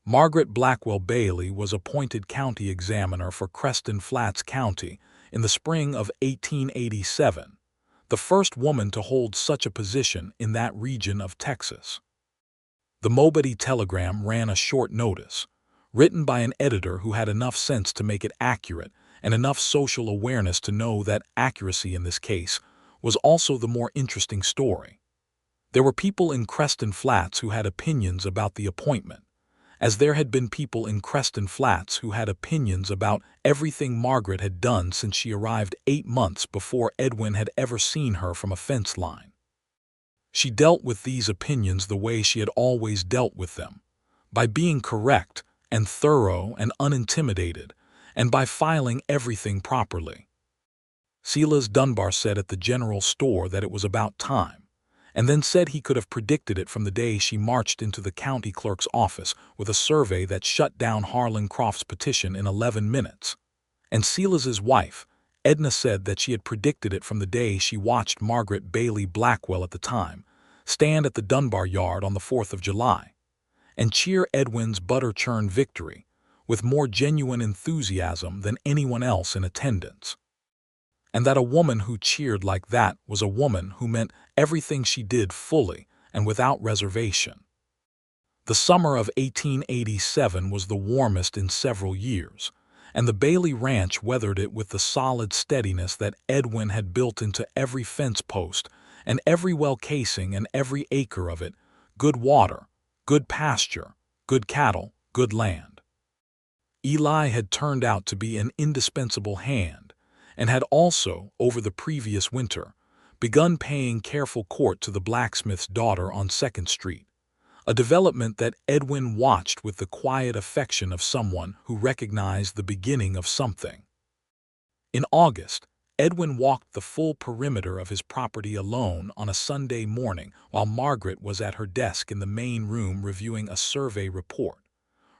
Margaret Blackwell Bailey was appointed county examiner for Creston Flats County in the spring of 1887, the first woman to hold such a position in that region of Texas. The Mobile Telegram ran a short notice, written by an editor who had enough sense to make it accurate and enough social awareness to know that accuracy in this case was also the more interesting story. There were people in Creston Flats who had opinions about the appointment, as there had been people in Creston Flats who had opinions about everything Margaret had done since she arrived 8 months before Edwin had ever seen her from a fence line. She dealt with these opinions the way she had always dealt with them, by being correct and thorough and unintimidated, and by filing everything properly. Silas Dunbar said at the general store that it was about time, and then said he could have predicted it from the day she marched into the county clerk's office with a survey that shut down Harlan Croft's petition in 11 minutes. And Silas's wife, Edna, said that she had predicted it from the day she watched Margaret Bailey Blackwell at the time stand at the Dunbar yard on the 4th of July and cheer Edwin's butter-churn victory with more genuine enthusiasm than anyone else in attendance. And that a woman who cheered like that was a woman who meant everything she did fully and without reservation. The summer of 1887 was the warmest in several years, and the Bailey Ranch weathered it with the solid steadiness that Edwin had built into every fence post and every well casing and every acre of it: good water, good pasture, good cattle, good land. Eli had turned out to be an indispensable hand, and had also, over the previous winter, begun paying careful court to the blacksmith's daughter on 2nd Street, a development that Edwin watched with the quiet affection of someone who recognized the beginning of something. In August, Edwin walked the full perimeter of his property alone on a Sunday morning while Margaret was at her desk in the main room reviewing a survey report.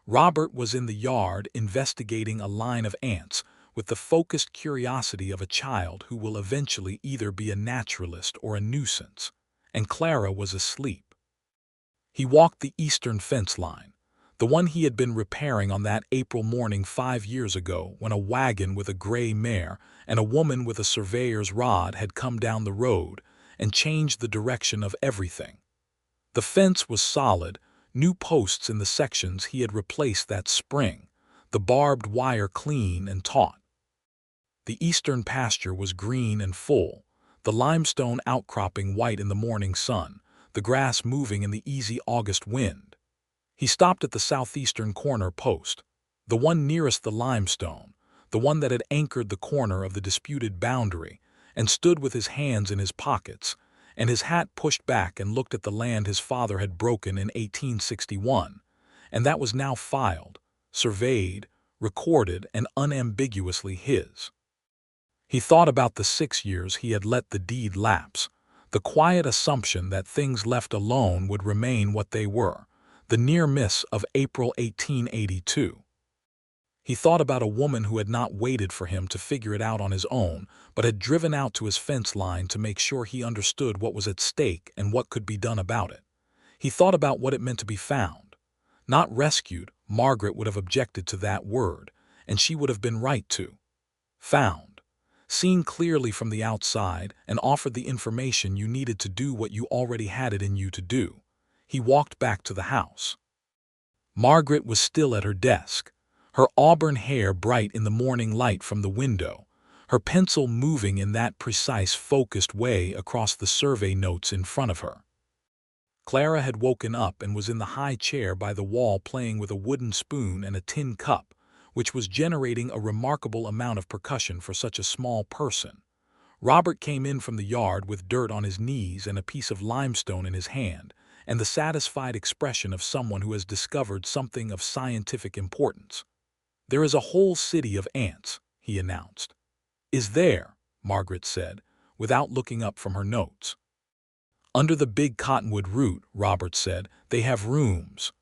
Robert was in the yard investigating a line of ants with the focused curiosity of a child who will eventually either be a naturalist or a nuisance, and Clara was asleep. He walked the eastern fence line, the one he had been repairing on that April morning 5 years ago when a wagon with a gray mare and a woman with a surveyor's rod had come down the road and changed the direction of everything. The fence was solid, new posts in the sections he had replaced that spring, the barbed wire clean and taut. The eastern pasture was green and full, the limestone outcropping white in the morning sun, the grass moving in the easy August wind. He stopped at the southeastern corner post, the one nearest the limestone, the one that had anchored the corner of the disputed boundary, and stood with his hands in his pockets, and his hat pushed back and looked at the land his father had broken in 1861, and that was now filed, surveyed, recorded, and unambiguously his. He thought about the 6 years he had let the deed lapse, the quiet assumption that things left alone would remain what they were, the near miss of April 1882. He thought about a woman who had not waited for him to figure it out on his own, but had driven out to his fence line to make sure he understood what was at stake and what could be done about it. He thought about what it meant to be found. Not rescued, Margaret would have objected to that word, and she would have been right to. Found. Seen clearly from the outside and offered the information you needed to do what you already had it in you to do. He walked back to the house. Margaret was still at her desk, her auburn hair bright in the morning light from the window, her pencil moving in that precise, focused way across the survey notes in front of her. Clara had woken up and was in the high chair by the wall playing with a wooden spoon and a tin cup, which was generating a remarkable amount of percussion for such a small person. Robert came in from the yard with dirt on his knees and a piece of limestone in his hand, and the satisfied expression of someone who has discovered something of scientific importance. "There is a whole city of ants," he announced. "Is there?" Margaret said, without looking up from her notes. "Under the big cottonwood root," Robert said, "they have rooms."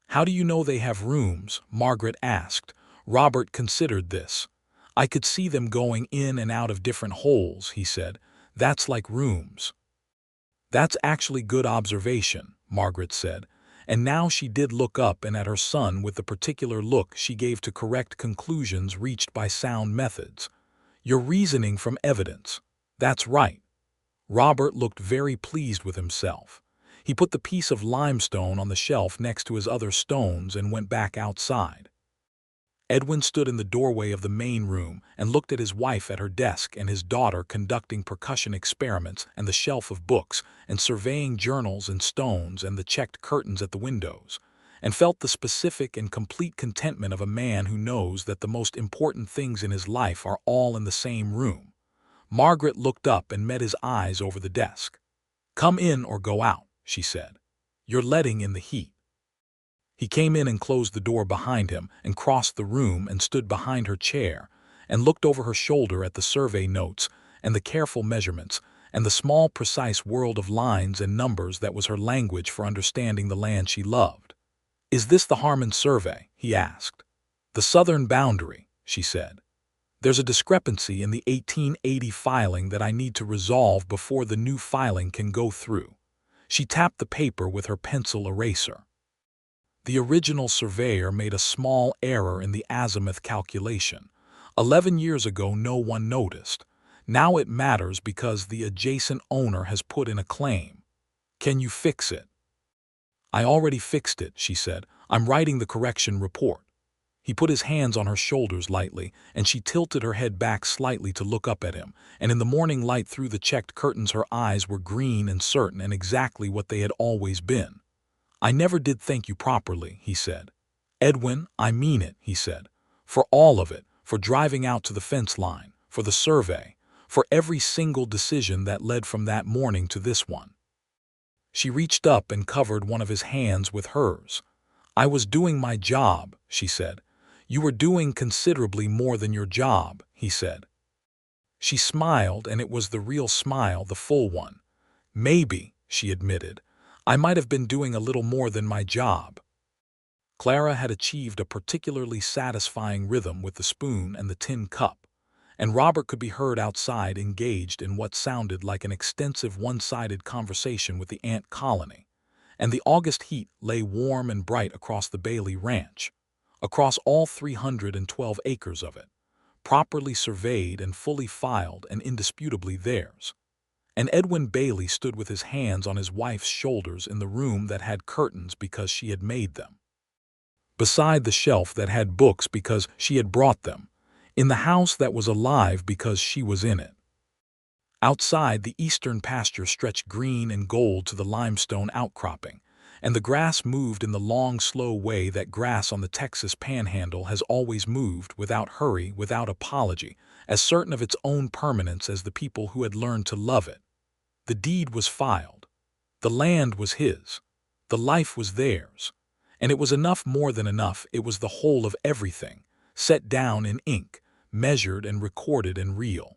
"How do you know they have rooms?" Margaret asked. Robert considered this. "I could see them going in and out of different holes," he said. "That's like rooms." "That's actually good observation," Margaret said, and now she did look up and at her son with the particular look she gave to correct conclusions reached by sound methods. "You're reasoning from evidence. That's right." Robert looked very pleased with himself. He put the piece of limestone on the shelf next to his other stones and went back outside. Edwin stood in the doorway of the main room and looked at his wife at her desk and his daughter conducting percussion experiments and the shelf of books and surveying journals and stones and the checked curtains at the windows, and felt the specific and complete contentment of a man who knows that the most important things in his life are all in the same room. Margaret looked up and met his eyes over the desk. "Come in or go out," she said. "You're letting in the heat." He came in and closed the door behind him and crossed the room and stood behind her chair and looked over her shoulder at the survey notes and the careful measurements and the small precise world of lines and numbers that was her language for understanding the land she loved. "Is this the Harmon survey?" he asked. "The southern boundary," she said. "There's a discrepancy in the 1880 filing that I need to resolve before the new filing can go through." She tapped the paper with her pencil eraser. "The original surveyor made a small error in the azimuth calculation. 11 years ago no one noticed. Now it matters because the adjacent owner has put in a claim. Can you fix it?" "I already fixed it," she said. "I'm writing the correction report." He put his hands on her shoulders lightly, and she tilted her head back slightly to look up at him, and in the morning light through the checked curtains her eyes were green and certain and exactly what they had always been. "I never did thank you properly," he said. "Edwin, I mean it," he said. "For all of it, for driving out to the fence line, for the survey, for every single decision that led from that morning to this one." She reached up and covered one of his hands with hers. "I was doing my job," she said. "You were doing considerably more than your job," he said. She smiled, and it was the real smile, the full one. "Maybe," she admitted, "I might have been doing a little more than my job." Clara had achieved a particularly satisfying rhythm with the spoon and the tin cup, and Robert could be heard outside engaged in what sounded like an extensive one-sided conversation with the ant colony, and the August heat lay warm and bright across the Bailey ranch, across all 312 acres of it, properly surveyed and fully filed and indisputably theirs. And Edwin Bailey stood with his hands on his wife's shoulders in the room that had curtains because she had made them, beside the shelf that had books because she had brought them, in the house that was alive because she was in it. Outside, the eastern pasture stretched green and gold to the limestone outcropping, and the grass moved in the long, slow way that grass on the Texas Panhandle has always moved, without hurry, without apology, as certain of its own permanence as the people who had learned to love it. The deed was filed. The land was his. The life was theirs. And it was enough, more than enough. It was the whole of everything, set down in ink, measured and recorded and real.